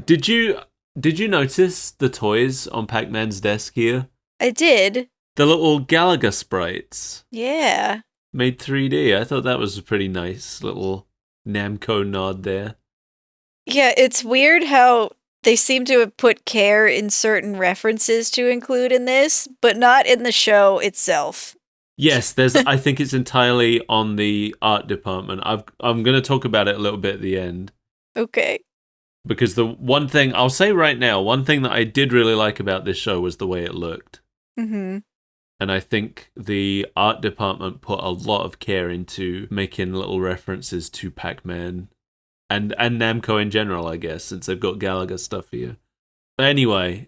Did you notice the toys on Pac-Man's desk here? I did. The little Galaga sprites. Yeah. Made 3D. I thought that was a pretty nice little Namco nod there. Yeah, it's weird how they seem to have put care in certain references to include in this, but not in the show itself. Yes, I think it's entirely on the art department. I'm going to talk about it a little bit at the end. Okay. Because the one thing, I'll say right now, one thing that I did really like about this show was the way it looked. Mm-hmm. And I think the art department put a lot of care into making little references to Pac-Man and Namco in general, I guess, since they've got Galaga stuff here. But anyway,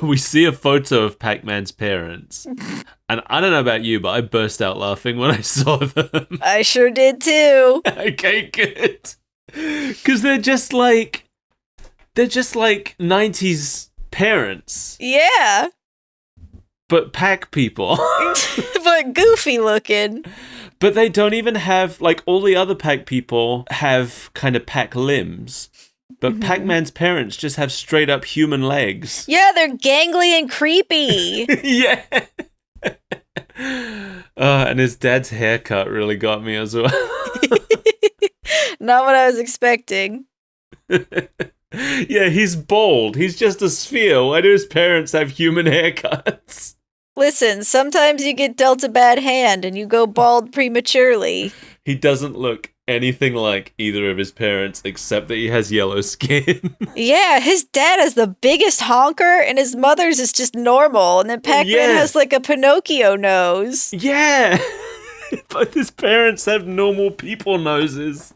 we see a photo of Pac-Man's parents. And I don't know about you, but I burst out laughing when I saw them. I sure did too. Okay, good. Because they're just like 90s parents. Yeah. But Pac people. But goofy looking. But they don't even have, like, all the other Pac people have kind of Pac limbs. But Pac-Man's parents just have straight up human legs. Yeah, they're gangly and creepy. Yeah. And his dad's haircut really got me as well. Not what I was expecting. Yeah, he's bald. He's just a sphere. Why do his parents have human haircuts? Listen, sometimes you get dealt a bad hand and you go bald prematurely. He doesn't look anything like either of his parents except that he has yellow skin. Yeah, his dad has the biggest honker and his mother's is just normal. And then Pac-Man has like a Pinocchio nose. Yeah. Both his parents have normal people noses.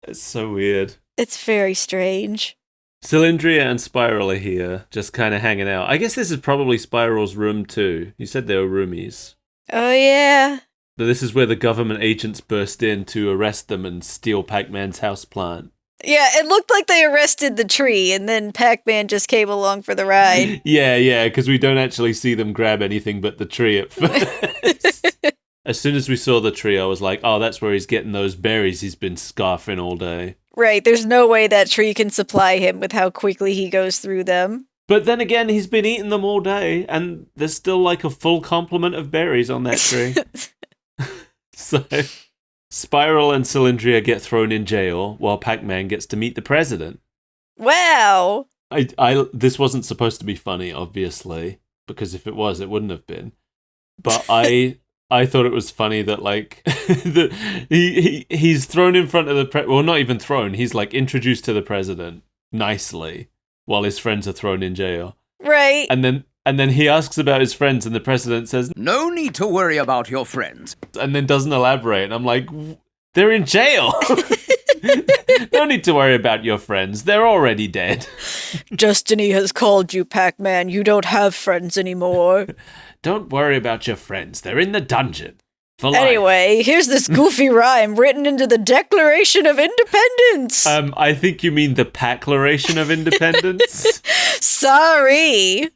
It's so weird. It's very strange. Cylindria and Spiral are here, just kind of hanging out. I guess this is probably Spiral's room too. You said they were roomies. Oh, yeah. But this is where the government agents burst in to arrest them and steal Pac-Man's houseplant. Yeah, it looked like they arrested the tree, and then Pac-Man just came along for the ride. Yeah, because we don't actually see them grab anything but the tree at first. As soon as we saw the tree, I was like, oh, that's where he's getting those berries he's been scarfing all day. Right, there's no way that tree can supply him with how quickly he goes through them. But then again, he's been eating them all day, and there's still like a full complement of berries on that tree. So, Spiral and Cylindria get thrown in jail, while Pac-Man gets to meet the president. Wow! This wasn't supposed to be funny, obviously, because if it was, it wouldn't have been. But I thought it was funny that, like, he's thrown in front of the well, not even thrown. He's like introduced to the president nicely, while his friends are thrown in jail. Right. And then he asks about his friends, and the president says, "No need to worry about your friends." And then doesn't elaborate. And I'm like, they're in jail. No need to worry about your friends. They're already dead. Destiny has called you, Pac-Man. You don't have friends anymore. Don't worry about your friends. They're in the dungeon. For life. Anyway, here's this goofy rhyme written into the Declaration of Independence. I think you mean the Pac-Laration of Independence. Sorry.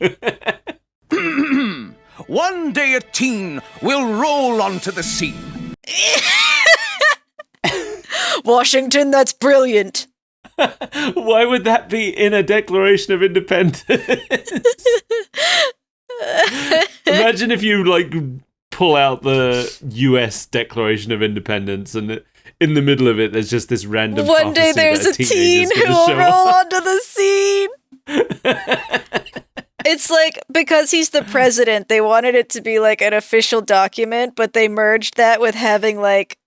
One day a teen will roll onto the scene. Washington, that's brilliant. Why would that be in a Declaration of Independence? Imagine if you, like, pull out the US Declaration of Independence and in the middle of it there's just this random one day there's a teen who will roll onto the scene. It's like, because he's the president, they wanted it to be like an official document, but they merged that with having like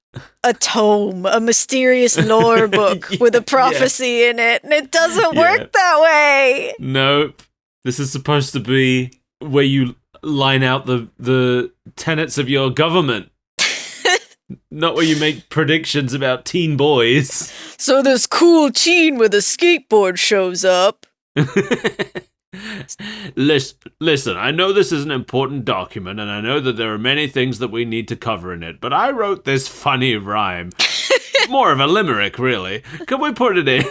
a tome, a mysterious lore book with a prophecy in it, and it doesn't work that way. Nope. This is supposed to be where you line out the tenets of your government. Not where you make predictions about teen boys. So this cool teen with a skateboard shows up. Listen, I know this is an important document, and I know that there are many things that we need to cover in it, but I wrote this funny rhyme. More of a limerick, really. Can we put it in?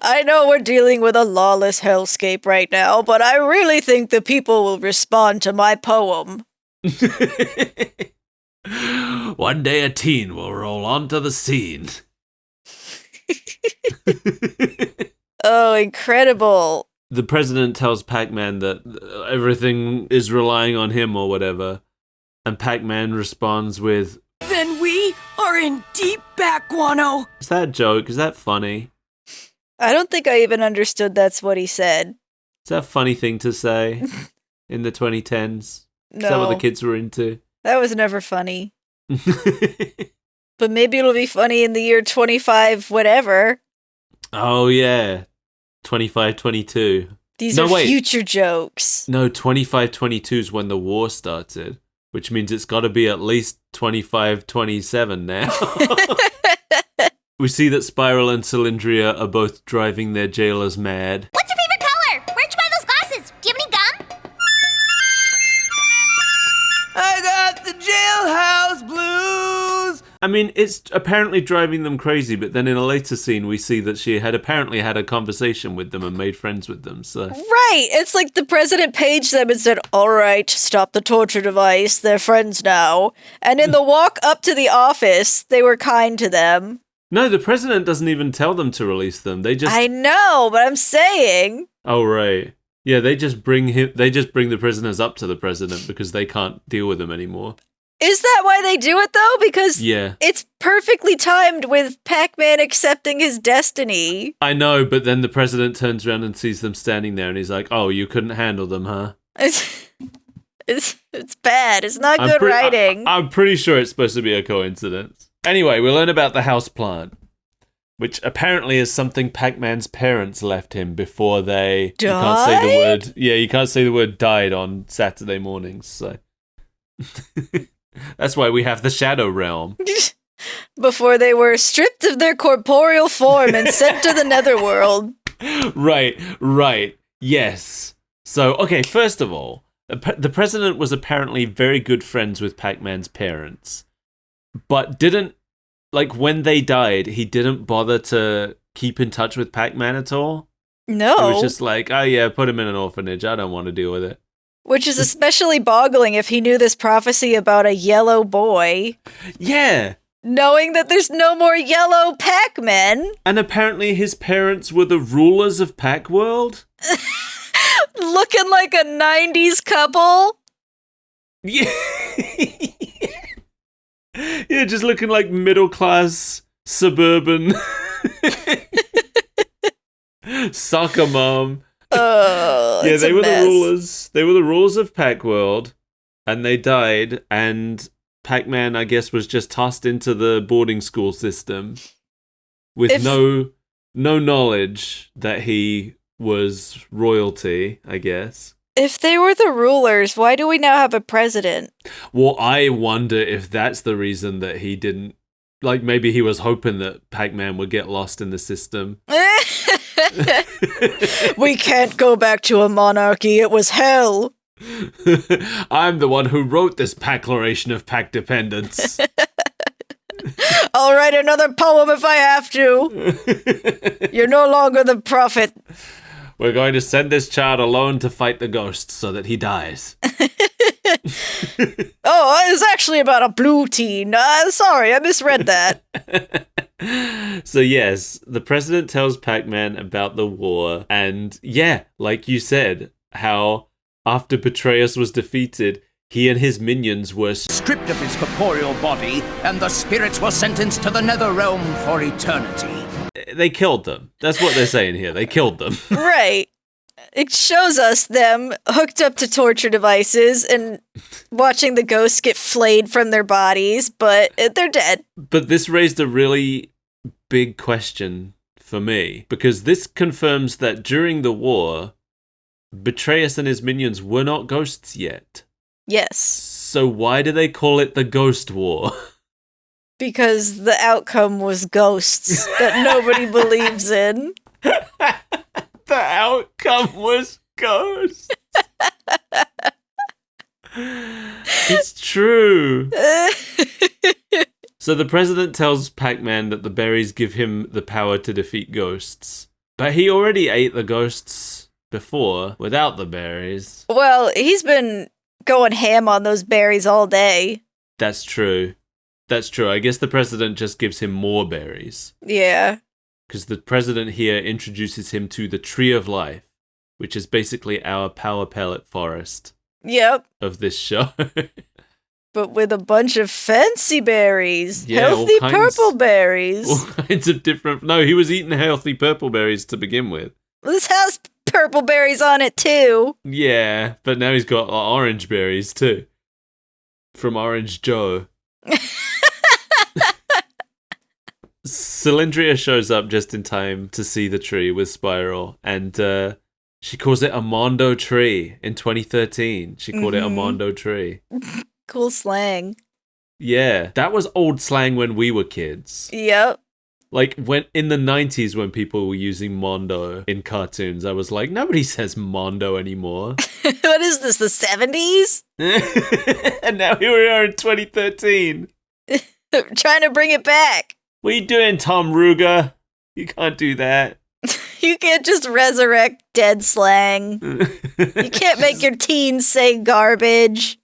I know we're dealing with a lawless hellscape right now, but I really think the people will respond to my poem. One day a teen will roll onto the scene. Oh, incredible. The president tells Pac-Man that everything is relying on him or whatever, and Pac-Man responds with, Then we are in deep back, Guano. is that a joke? Is that funny? I don't think I even understood that's what he said. Is that a funny thing to say in the 2010s? Is that what No, the kids were into? that was never funny. But maybe it'll be funny in the year 25 whatever. Oh, yeah. 25-22. These No, are wait. future jokes. No, 25-22 is when the war started, which means it's got to be at least 25-27 now. We see that Spiral and Cylindria are both driving their jailers mad. What's your favorite color? Where'd you buy those glasses? Do you have any gum? I got the jailhouse blues. I mean, it's apparently driving them crazy, but then in a later scene, we see that she had apparently had a conversation with them and made friends with them, so... Right! It's like the president paged them and said, all right, stop the torture device, they're friends now. And in the walk up to the office, they were kind to them. No, the president doesn't even tell them to release them. They just... I know, but I'm saying... Oh, right. Yeah, they just bring the prisoners up to the president because they can't deal with them anymore. Is that why they do it, though? Because Yeah. it's perfectly timed with Pac-Man accepting his destiny. I know, but then the president turns around and sees them standing there and he's like, oh, you couldn't handle them, huh? It's bad. It's not good writing. I'm pretty sure it's supposed to be a coincidence. Anyway, we learn about the house plant, which apparently is something Pac-Man's parents left him before they... Died? You can't say the word... Yeah, you can't say the word died on Saturday mornings, so... That's why we have the Shadow Realm. Before they were stripped of their corporeal form and sent to the netherworld. Right. Yes. So, okay, first of all, the president was apparently very good friends with Pac-Man's parents, but didn't, like, when they died, he didn't bother to keep in touch with Pac-Man at all. No. It was just like, oh yeah, put him in an orphanage. I don't want to deal with it. Which is especially boggling if he knew this prophecy about a yellow boy. Yeah. Knowing that there's no more yellow Pac-Men. And apparently his parents were the rulers of Pac-World. Looking like a 90s couple. Yeah. Yeah, just looking like middle-class, suburban soccer mom. Yeah, they were the rulers. They were the rulers of Pac-World, and they died, and Pac-Man, I guess, was just tossed into the boarding school system with no knowledge that he was royalty, I guess. If they were the rulers, why do we now have a president? Well, I wonder if that's the reason that he didn't... Like, maybe he was hoping that Pac-Man would get lost in the system. We can't go back to a monarchy. It was hell. I'm the one who wrote this Pac-Declaration of Pac Dependence. I'll write another poem if I have to. You're no longer the prophet. We're going to send this child alone to fight the ghosts so that he dies. Oh, it was actually about a blue teen. Sorry, I misread that. So yes, the president tells Pac-Man about the war, and yeah, like you said, how after Betrayus was defeated, he and his minions were Stripped of his corporeal body, and the spirits were sentenced to the nether realm for eternity. They killed them. That's what they're saying here. They killed them. Right. It shows us them hooked up to torture devices and watching the ghosts get flayed from their bodies, but they're dead. But this raised a really big question for me, because this confirms that during the war, Betrayus and his minions were not ghosts yet. Yes. So why do they call it the Ghost War? Because the outcome was ghosts that nobody believes in. The outcome was ghosts. It's true. So the president tells Pac-Man that the berries give him the power to defeat ghosts. But he already ate the ghosts before without the berries. Well, he's been going ham on those berries all day. That's true. That's true. I guess the president just gives him more berries. Yeah. Because the president here introduces him to the Tree of Life, which is basically our power pellet forest. Yep. Of this show. But with a bunch of fancy berries. Yeah, healthy purple berries. All kinds of different... No, he was eating healthy purple berries to begin with. This has purple berries on it too. Yeah, but now he's got orange berries too. From Orange Joe. Cylindria shows up just in time to see the tree with Spiral, and she calls it a Mondo tree in 2013. She called it a Mondo tree. Cool slang. Yeah, that was old slang when we were kids. Yep. Like when in the 90s when people were using Mondo in cartoons, I was like, nobody says Mondo anymore. What is this, the 70s? And now here we are in 2013. Trying to bring it back. What are you doing, Tom Ruger? You can't do that. You can't just resurrect dead slang. You can't make your teens say garbage.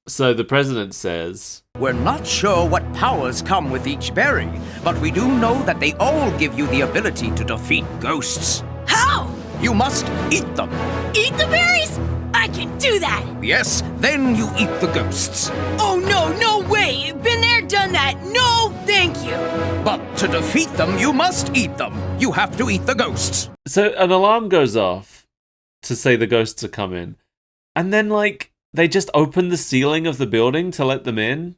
So the president says, We're not sure what powers come with each berry, but we do know that they all give you the ability to defeat ghosts. How? You must eat them. Eat the berries? I can do that. Yes, then you eat the ghosts. Oh, no way. Been there, done that. No, thank you. But to defeat them, you must eat them. You have to eat the ghosts. So an alarm goes off to say the ghosts are coming. And then, like, they just open the ceiling of the building to let them in.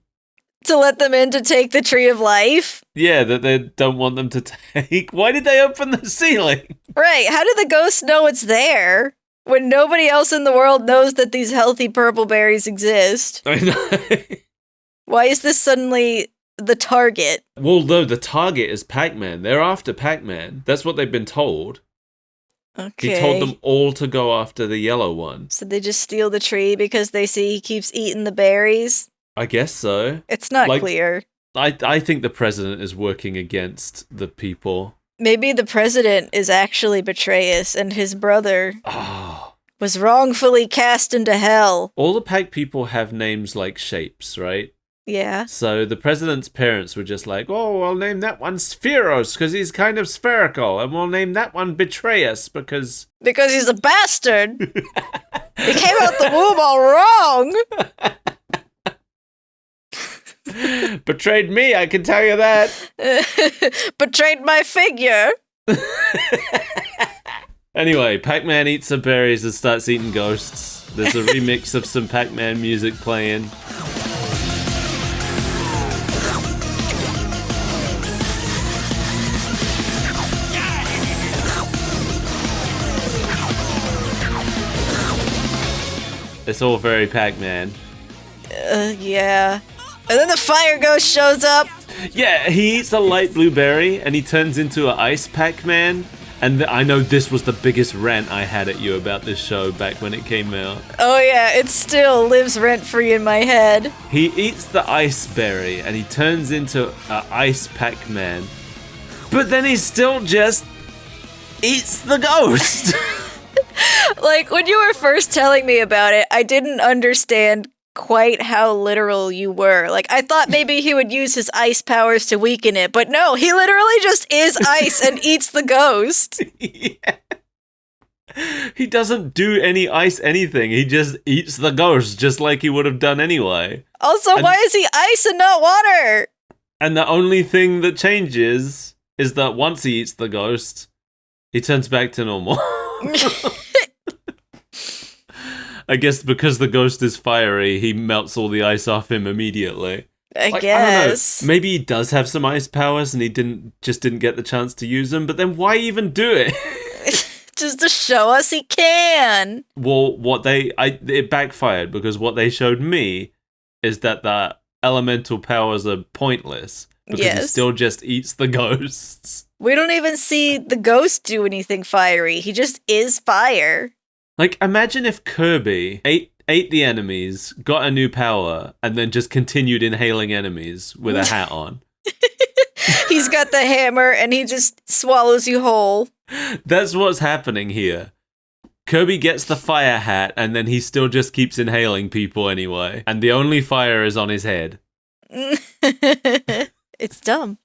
To let them in to take the Tree of Life? Yeah, that they don't want them to take. Why did they open the ceiling? Right, how do the ghosts know it's there? When nobody else in the world knows that these healthy purple berries exist. I know. Why is this suddenly the target? Well, no, the target is Pac-Man. They're after Pac-Man. That's what they've been told. Okay. He told them all to go after the yellow one. So they just steal the tree because they see he keeps eating the berries? I guess so. It's not clear. I think the president is working against the people. Maybe the president is actually Betrayus and his brother was wrongfully cast into hell. All the Pac people have names like shapes, right? Yeah. So the president's parents were just like, oh, we'll name that one Spheros because he's kind of spherical. And we'll name that one Betrayus because... Because he's a bastard. He came out the womb all wrong. Betrayed me, I can tell you that. Betrayed my figure. Anyway, Pac-Man eats some berries and starts eating ghosts. There's a remix of some Pac-Man music playing. It's all very Pac-Man. Yeah. And then the fire ghost shows up. Yeah, he eats a light blue berry and he turns into an ice Pac-Man. And I know this was the biggest rant I had at you about this show back when it came out. Oh yeah, it still lives rent-free in my head. He eats the ice berry and he turns into an ice Pac-Man. But then he still just eats the ghost. Like, when you were first telling me about it, I didn't understand quite how literal you were. Like, I thought maybe he would use his ice powers to weaken it, but no, he literally just is ice and eats the ghost. Yeah. He doesn't do any ice anything. He just eats the ghost just like he would have done anyway. Also, why is he ice and not water? And the only thing that changes is that once he eats the ghost, he turns back to normal. I guess because the ghost is fiery, he melts all the ice off him immediately. I guess. I don't know. Maybe he does have some ice powers and he didn't get the chance to use them, but then why even do it? Just to show us he can. Well, it backfired because what they showed me is that the elemental powers are pointless because he still just eats the ghosts. We don't even see the ghost do anything fiery. He just is fire. Like, imagine if Kirby ate the enemies, got a new power, and then just continued inhaling enemies with a hat on. He's got the hammer and he just swallows you whole. That's what's happening here. Kirby gets the fire hat and then he still just keeps inhaling people anyway. And the only fire is on his head. It's dumb.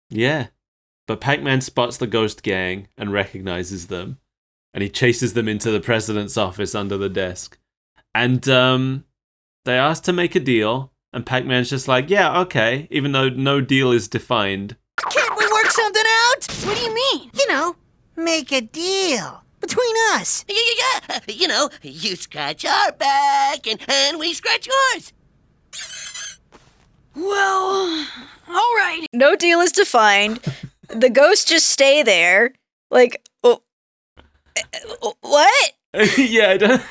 Yeah. But Pac-Man spots the ghost gang and recognizes them. And he chases them into the president's office under the desk. And they ask to make a deal. And Pac-Man's just like, yeah, okay, even though no deal is defined. Can't we work something out? What do you mean? You know, make a deal between us. Yeah. You know, you scratch our back and we scratch yours. Well, all right. No deal is defined. The ghosts just stay there. Like, what? Yeah, I don't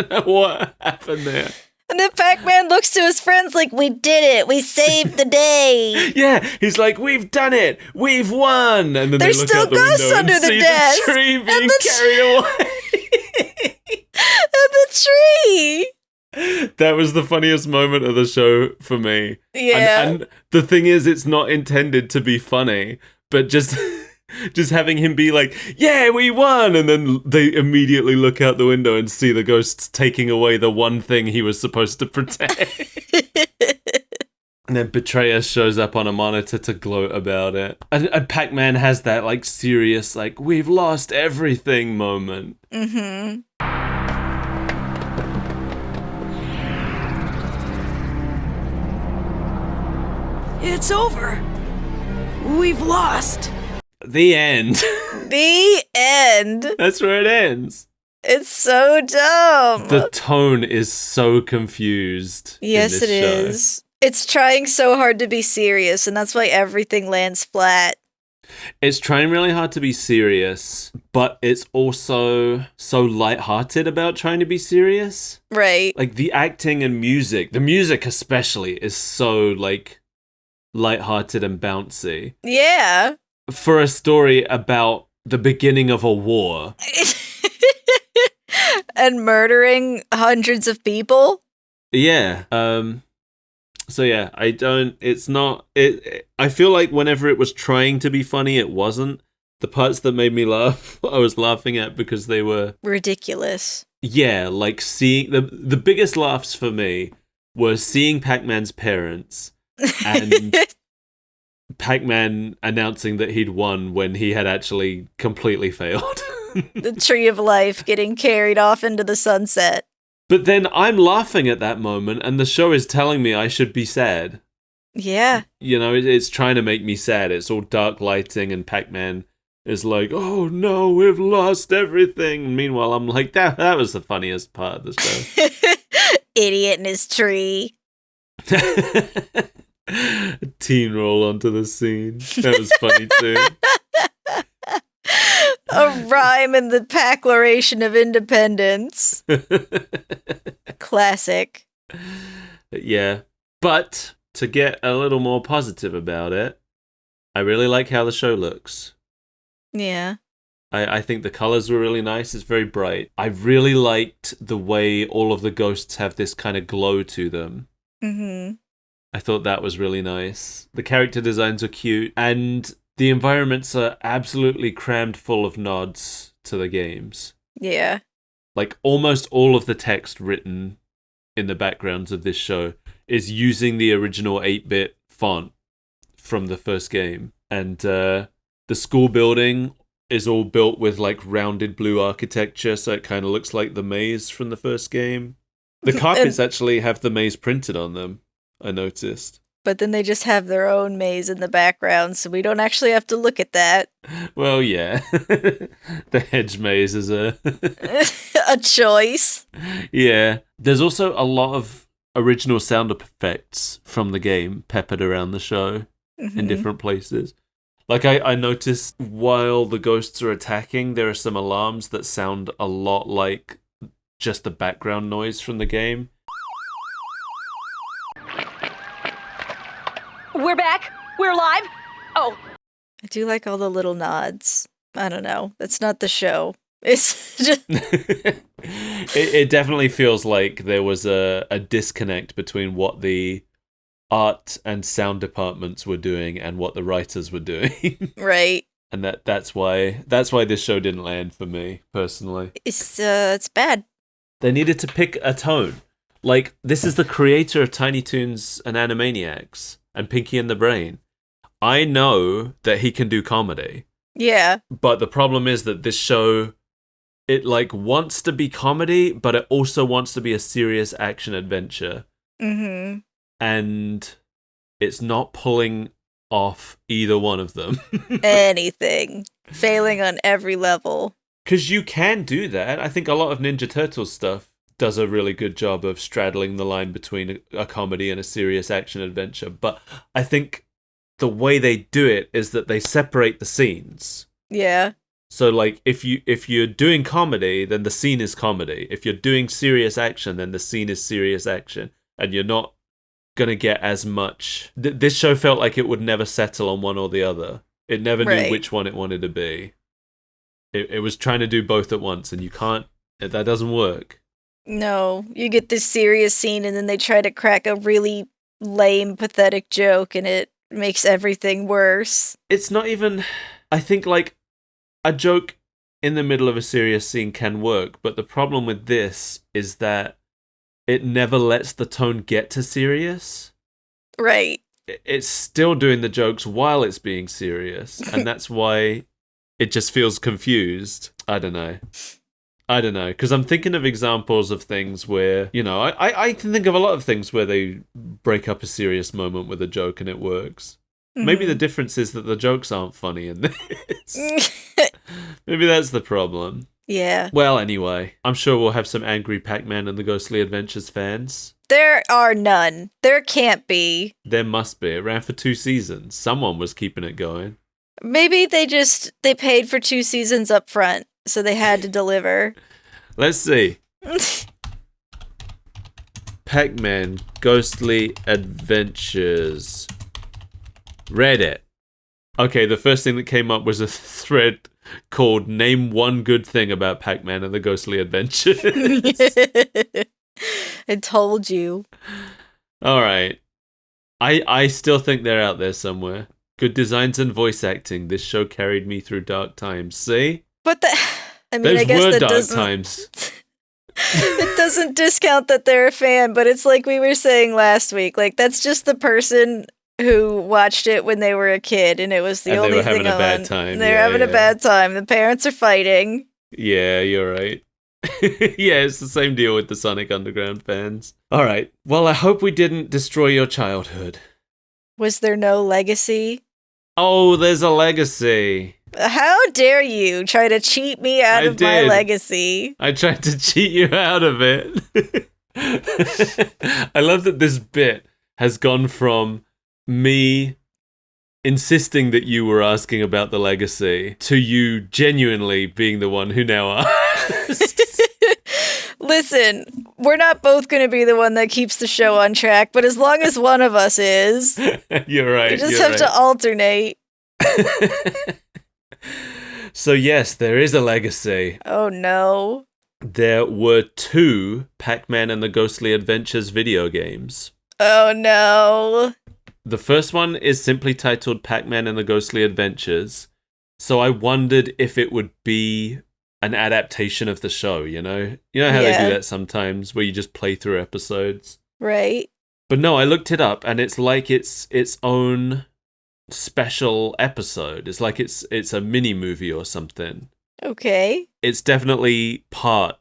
know what happened there. And then Pac-Man looks to his friends like, we did it. We saved the day. Yeah, he's like, we've done it. We've won. And then There's they look still out the ghosts window under and the see desk. the tree being And carried away. And the tree. That was the funniest moment of the show for me. Yeah. And the thing is, it's not intended to be funny, but just having him be like, yeah, we won. And then they immediately look out the window and see the ghosts taking away the one thing he was supposed to protect. And then Betrayer shows up on a monitor to gloat about it. And Pac-Man has that like serious, like, we've lost everything moment. Mm-hmm. It's over. We've lost. The end. The end. That's where it ends. It's so dumb. The tone is so confused. Yes, it is. It's trying so hard to be serious, and that's why everything lands flat. It's trying really hard to be serious, but it's also so lighthearted about trying to be serious. Right. Like the acting and music, the music especially, is so like lighthearted and bouncy. Yeah. For a story about the beginning of a war. And murdering hundreds of people. Yeah. So yeah, I feel like whenever it was trying to be funny, it wasn't. The parts that made me laugh, I was laughing at because they were ridiculous. Yeah, like seeing the biggest laughs for me were seeing Pac-Man's parents and Pac-Man announcing that he'd won when he had actually completely failed. The tree of life getting carried off into the sunset. But then I'm laughing at that moment and the show is telling me I should be sad. Yeah. You know, it's trying to make me sad. It's all dark lighting and Pac-Man is like, oh no, we've lost everything. Meanwhile, I'm like, that was the funniest part of the show. Idiot in his tree. Teen roll onto the scene. That was funny too. A rhyme in the Pac-Declaration of Independence. Classic. Yeah. But to get a little more positive about it, I really like how the show looks. Yeah. I think the colors were really nice. It's very bright. I really liked the way all of the ghosts have this kind of glow to them. Mm-hmm. I thought that was really nice. The character designs are cute, and the environments are absolutely crammed full of nods to the games. Yeah. Like, almost all of the text written in the backgrounds of this show is using the original 8-bit font from the first game. And the school building is all built with, like, rounded blue architecture, so it kind of looks like the maze from the first game. The carpets actually have the maze printed on them, I noticed. But then they just have their own maze in the background, so we don't actually have to look at that. Well, yeah. The hedge maze is a choice. Yeah. There's also a lot of original sound effects from the game peppered around the show in different places. Like, I noticed while the ghosts are attacking, there are some alarms that sound a lot like just the background noise from the game. We're back. We're live. Oh, I do like all the little nods. I don't know. That's not the show. It's just It definitely feels like there was a disconnect between what the art and sound departments were doing and what the writers were doing. right. And that's why this show didn't land for me personally. It's bad. They needed to pick a tone. Like, this is the creator of Tiny Toons and Animaniacs and Pinky and the Brain. I know that he can do comedy. Yeah. But the problem is that this show, it like wants to be comedy, but it also wants to be a serious action adventure. Mm-hmm. And it's not pulling off either one of them. Anything. Failing on every level. Because you can do that. I think a lot of Ninja Turtles stuff does a really good job of straddling the line between a comedy and a serious action adventure. But I think the way they do it is that they separate the scenes. Yeah. So like if you're doing comedy, then the scene is comedy. If you're doing serious action, then the scene is serious action. And you're not gonna get as much. This show felt like it would never settle on one or the other. It never knew which one it wanted to be. It was trying to do both at once, and you can't. That doesn't work. No, you get this serious scene, and then they try to crack a really lame, pathetic joke, and it makes everything worse. It's not even. I think like a joke in the middle of a serious scene can work, but the problem with this is that it never lets the tone get to serious. Right. It's still doing the jokes while it's being serious, and that's why it just feels confused. I don't know, because I'm thinking of examples of things where, you know, I can think of a lot of things where they break up a serious moment with a joke and it works. Mm-hmm. Maybe the difference is that the jokes aren't funny in this. Maybe that's the problem. Yeah. Well, anyway, I'm sure we'll have some angry Pac-Man and the Ghostly Adventures fans. There are none. There can't be. There must be. It ran for 2 seasons. Someone was keeping it going. Maybe they paid for 2 seasons up front, so they had to deliver. Let's see. Pac-Man Ghostly Adventures. Reddit. Okay, the first thing that came up was a thread called Name One Good Thing About Pac-Man and the Ghostly Adventures. I told you. All right. I still think they're out there somewhere. Good designs and voice acting. This show carried me through dark times. See? But I mean, those I guess were that dark doesn't. times. It doesn't discount that they're a fan, but it's like we were saying last week. Like, that's just the person who watched it when they were a kid, and it was the only thing on. They were having a bad time. They're having a bad time. The parents are fighting. Yeah, you're right. Yeah, it's the same deal with the Sonic Underground fans. All right. Well, I hope we didn't destroy your childhood. Was there no legacy? Oh, there's a legacy. How dare you try to cheat me out of my legacy? I tried to cheat you out of it. I love that this bit has gone from me insisting that you were asking about the legacy to you genuinely being the one who now asked. Listen, we're not both going to be the one that keeps the show on track, but as long as one of us is, you're right. We just have to alternate. So yes, there is a legacy. Oh no. There were 2 Pac-Man and the Ghostly Adventures video games. Oh no. The first one is simply titled Pac-Man and the Ghostly Adventures. So I wondered if it would be an adaptation of the show, you know? You know how they do that sometimes, where you just play through episodes? Right. But no, I looked it up, and it's like it's its own special episode. It's like it's a mini-movie or something. Okay. It's definitely part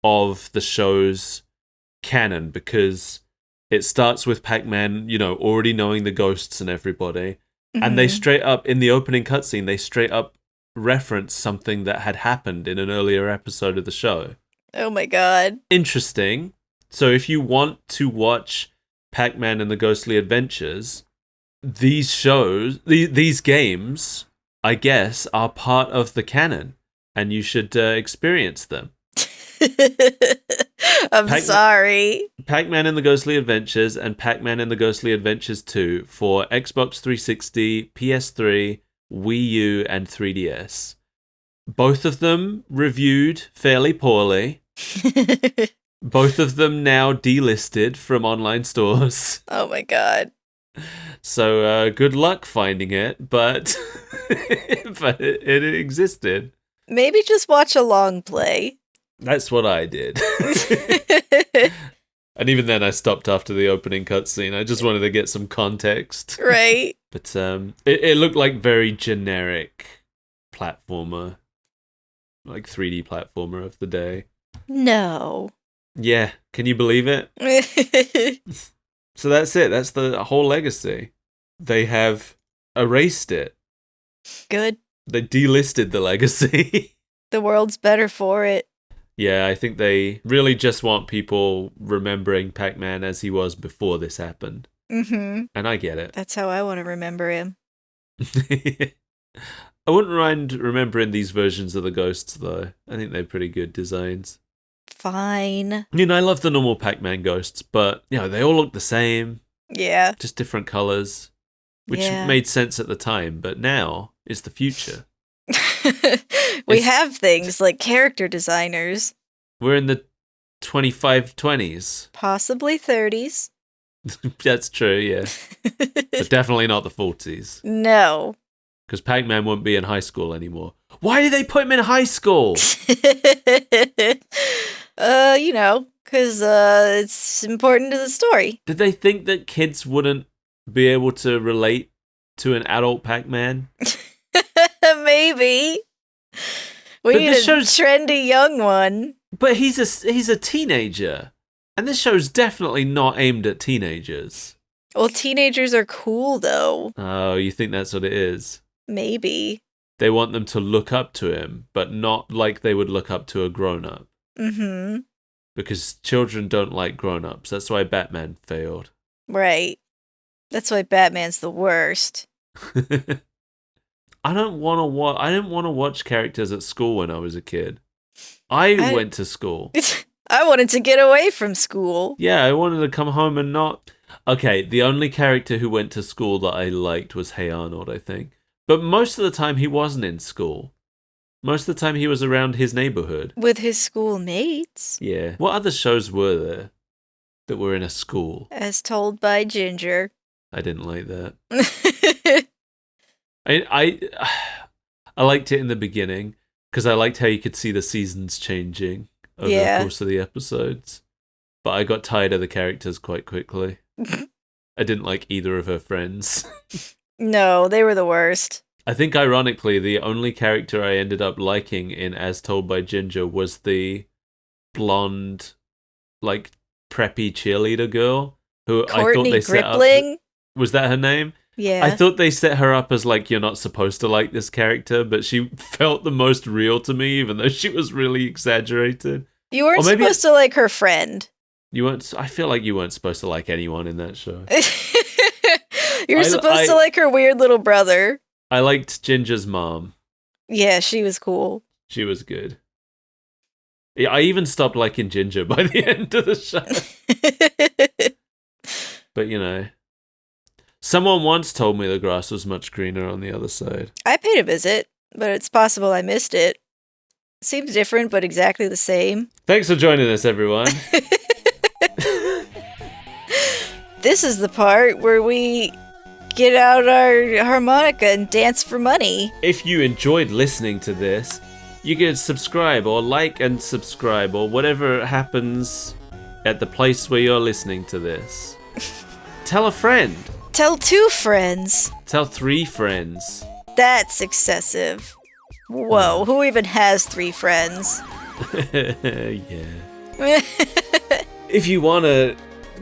of the show's canon, because it starts with Pac-Man, you know, already knowing the ghosts and everybody. Mm-hmm. And they straight up, in the opening cutscene, they straight up reference something that had happened in an earlier episode of the show. Oh my god. Interesting. So if you want to watch Pac-Man and the Ghostly Adventures, these games, I guess, are part of the canon, and you should experience them. I'm sorry. Pac-Man and the Ghostly Adventures and Pac-Man and the Ghostly Adventures 2 for Xbox 360, PS3, Wii U, and 3DS. Both of them reviewed fairly poorly. Both of them now delisted from online stores. Oh my god. So good luck finding it, but but it existed. Maybe just watch a long play. That's what I did. And even then I stopped after the opening cutscene. I just wanted to get some context. Right. But it looked like very generic platformer. Like 3D platformer of the day. No. Yeah, can you believe it? So that's it. That's the whole legacy. They have erased it. Good. They delisted the legacy. The world's better for it. Yeah, I think they really just want people remembering Pac-Man as he was before this happened. Mm-hmm. And I get it. That's how I want to remember him. I wouldn't mind remembering these versions of the ghosts, though. I think they're pretty good designs. Fine. You know, I love the normal Pac-Man ghosts, but, you know, they all look the same. Yeah. Just different colors, which Yeah. made sense at the time, but now is the future. We have things like character designers. We're in the 2520s. Possibly 30s. That's true, yeah. But definitely not the 40s. No. Because Pac-Man won't be in high school anymore. Why did they put him in high school? You know, because it's important to the story. Did they think that kids wouldn't be able to relate to an adult Pac-Man? Maybe. We But need this a show's- trendy young one. But he's a teenager. And this show's definitely not aimed at teenagers. Well, teenagers are cool, though. Oh, you think that's what it is? Maybe. They want them to look up to him, but not like they would look up to a grown-up. Mm-hmm. Because children don't like grown-ups. That's why Batman failed. Right. That's why Batman's the worst. I didn't want to watch characters at school when I was a kid. I went to school. I wanted to get away from school. Yeah, I wanted to come home and not... Okay, the only character who went to school that I liked was Hey Arnold, I think. But most of the time he wasn't in school. Most of the time he was around his neighborhood. With his schoolmates. Yeah. What other shows were there that were in a school? As told by Ginger. I didn't like that. I liked it in the beginning because I liked how you could see the seasons changing over the course of the episodes. But I got tired of the characters quite quickly. I didn't like either of her friends. No, they were the worst. I think ironically the only character I ended up liking in As Told by Ginger was the blonde, like preppy cheerleader girl who I thought Courtney they set Gripling? up. Was that her name? Yeah. I thought they set her up as like, you're not supposed to like this character, but she felt the most real to me, even though she was really exaggerated. You weren't supposed to like her friend. You weren't. I feel like you weren't supposed to like anyone in that show. You're supposed to like her weird little brother. I liked Ginger's mom. Yeah, she was cool. She was good. Yeah, I even stopped liking Ginger by the end of the show. But you know, someone once told me the grass was much greener on the other side. I paid a visit, but it's possible I missed it. Seems different, but exactly the same. Thanks for joining us, everyone. This is the part where we get out our harmonica and dance for money. If you enjoyed listening to this, you can subscribe or like and subscribe or whatever happens at the place where you're listening to this. Tell a friend. Tell 2 friends. Tell 3 friends. That's excessive. Whoa, who even has 3 friends? Yeah. If you want to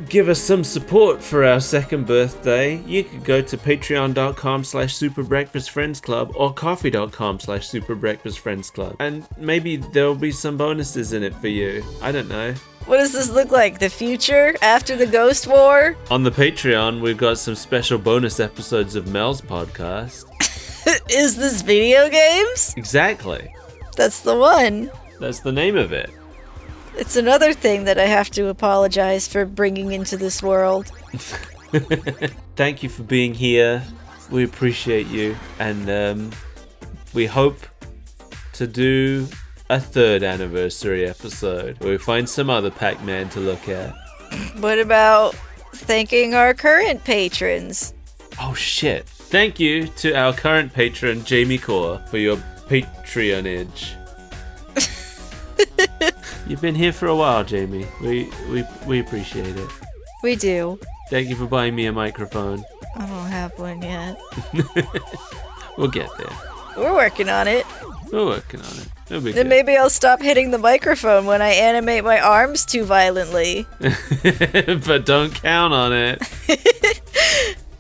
give us some support for our 2nd birthday, you could go to patreon.com/superbreakfastfriendsclub or coffee.com/superbreakfastfriendsclub. And maybe there'll be some bonuses in it for you. I don't know. What does this look like? The future? After the Ghost War? On the Patreon, we've got some special bonus episodes of Mel's podcast. Is this video games? Exactly. That's the one. That's the name of it. It's another thing that I have to apologize for bringing into this world. Thank you for being here. We appreciate you, and we hope to do a 3rd anniversary episode where we find some other Pac-Man to look at. What about thanking our current patrons? Oh shit. Thank you to our current patron, Jamie Core, for your Patreonage. You've been here for a while, Jamie. We appreciate it. We do. Thank you for buying me a microphone. I don't have one yet. We'll get there. We're working on it. We're working on it. It'll be Then good. maybe I'll stop hitting the microphone when I animate my arms too violently. But don't count on it.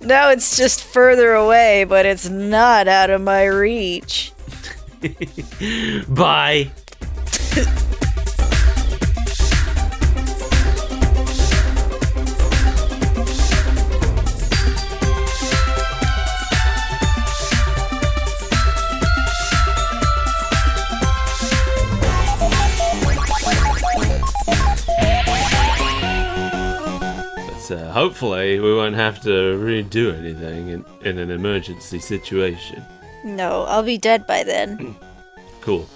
Now it's just further away, but it's not out of my reach. Bye. Hopefully we won't have to redo anything in an emergency situation. No, I'll be dead by then. Cool.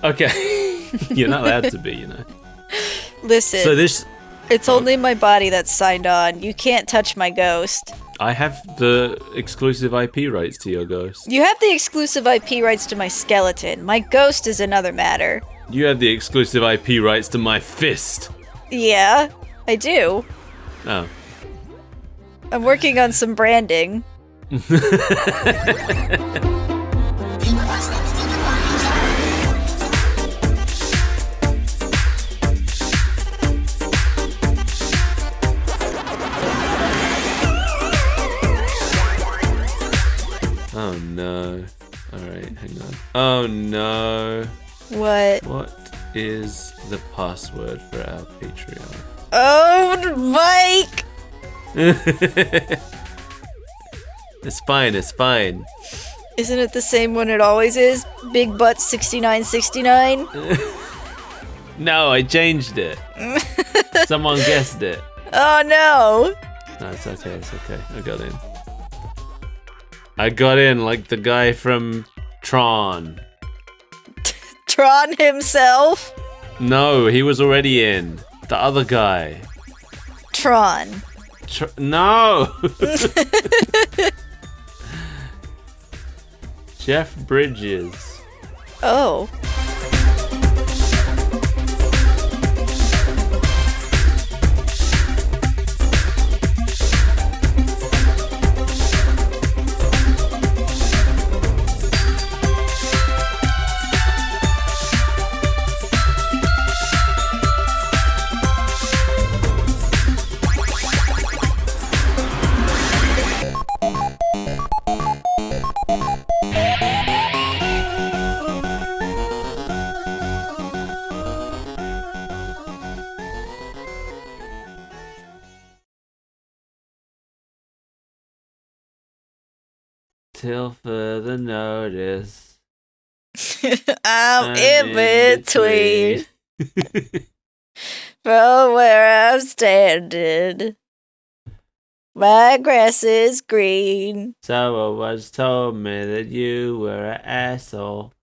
Okay. You're not allowed to be, you know. Listen, So this... it's only my body that's signed on. You can't touch my ghost. I have the exclusive IP rights to your ghost. You have the exclusive IP rights to my skeleton. My ghost is another matter. You have the exclusive IP rights to my fist. Yeah, I do. Oh. I'm working on some branding. Oh no. Alright, hang on. Oh no. What? What is the password for our Patreon? Oh, Mike! It's fine, it's fine. Isn't it the same one it always is? Big butt 6969? No, I changed it. Someone guessed it. Oh no! No, it's okay, it's okay. I got in. I got in like the guy from Tron. Tron himself? No, he was already in. The other guy. Tron. No! Jeff Bridges. Oh. Till further notice. I'm in between. From where I'm standing. My grass is green. Someone once told me that you were an asshole.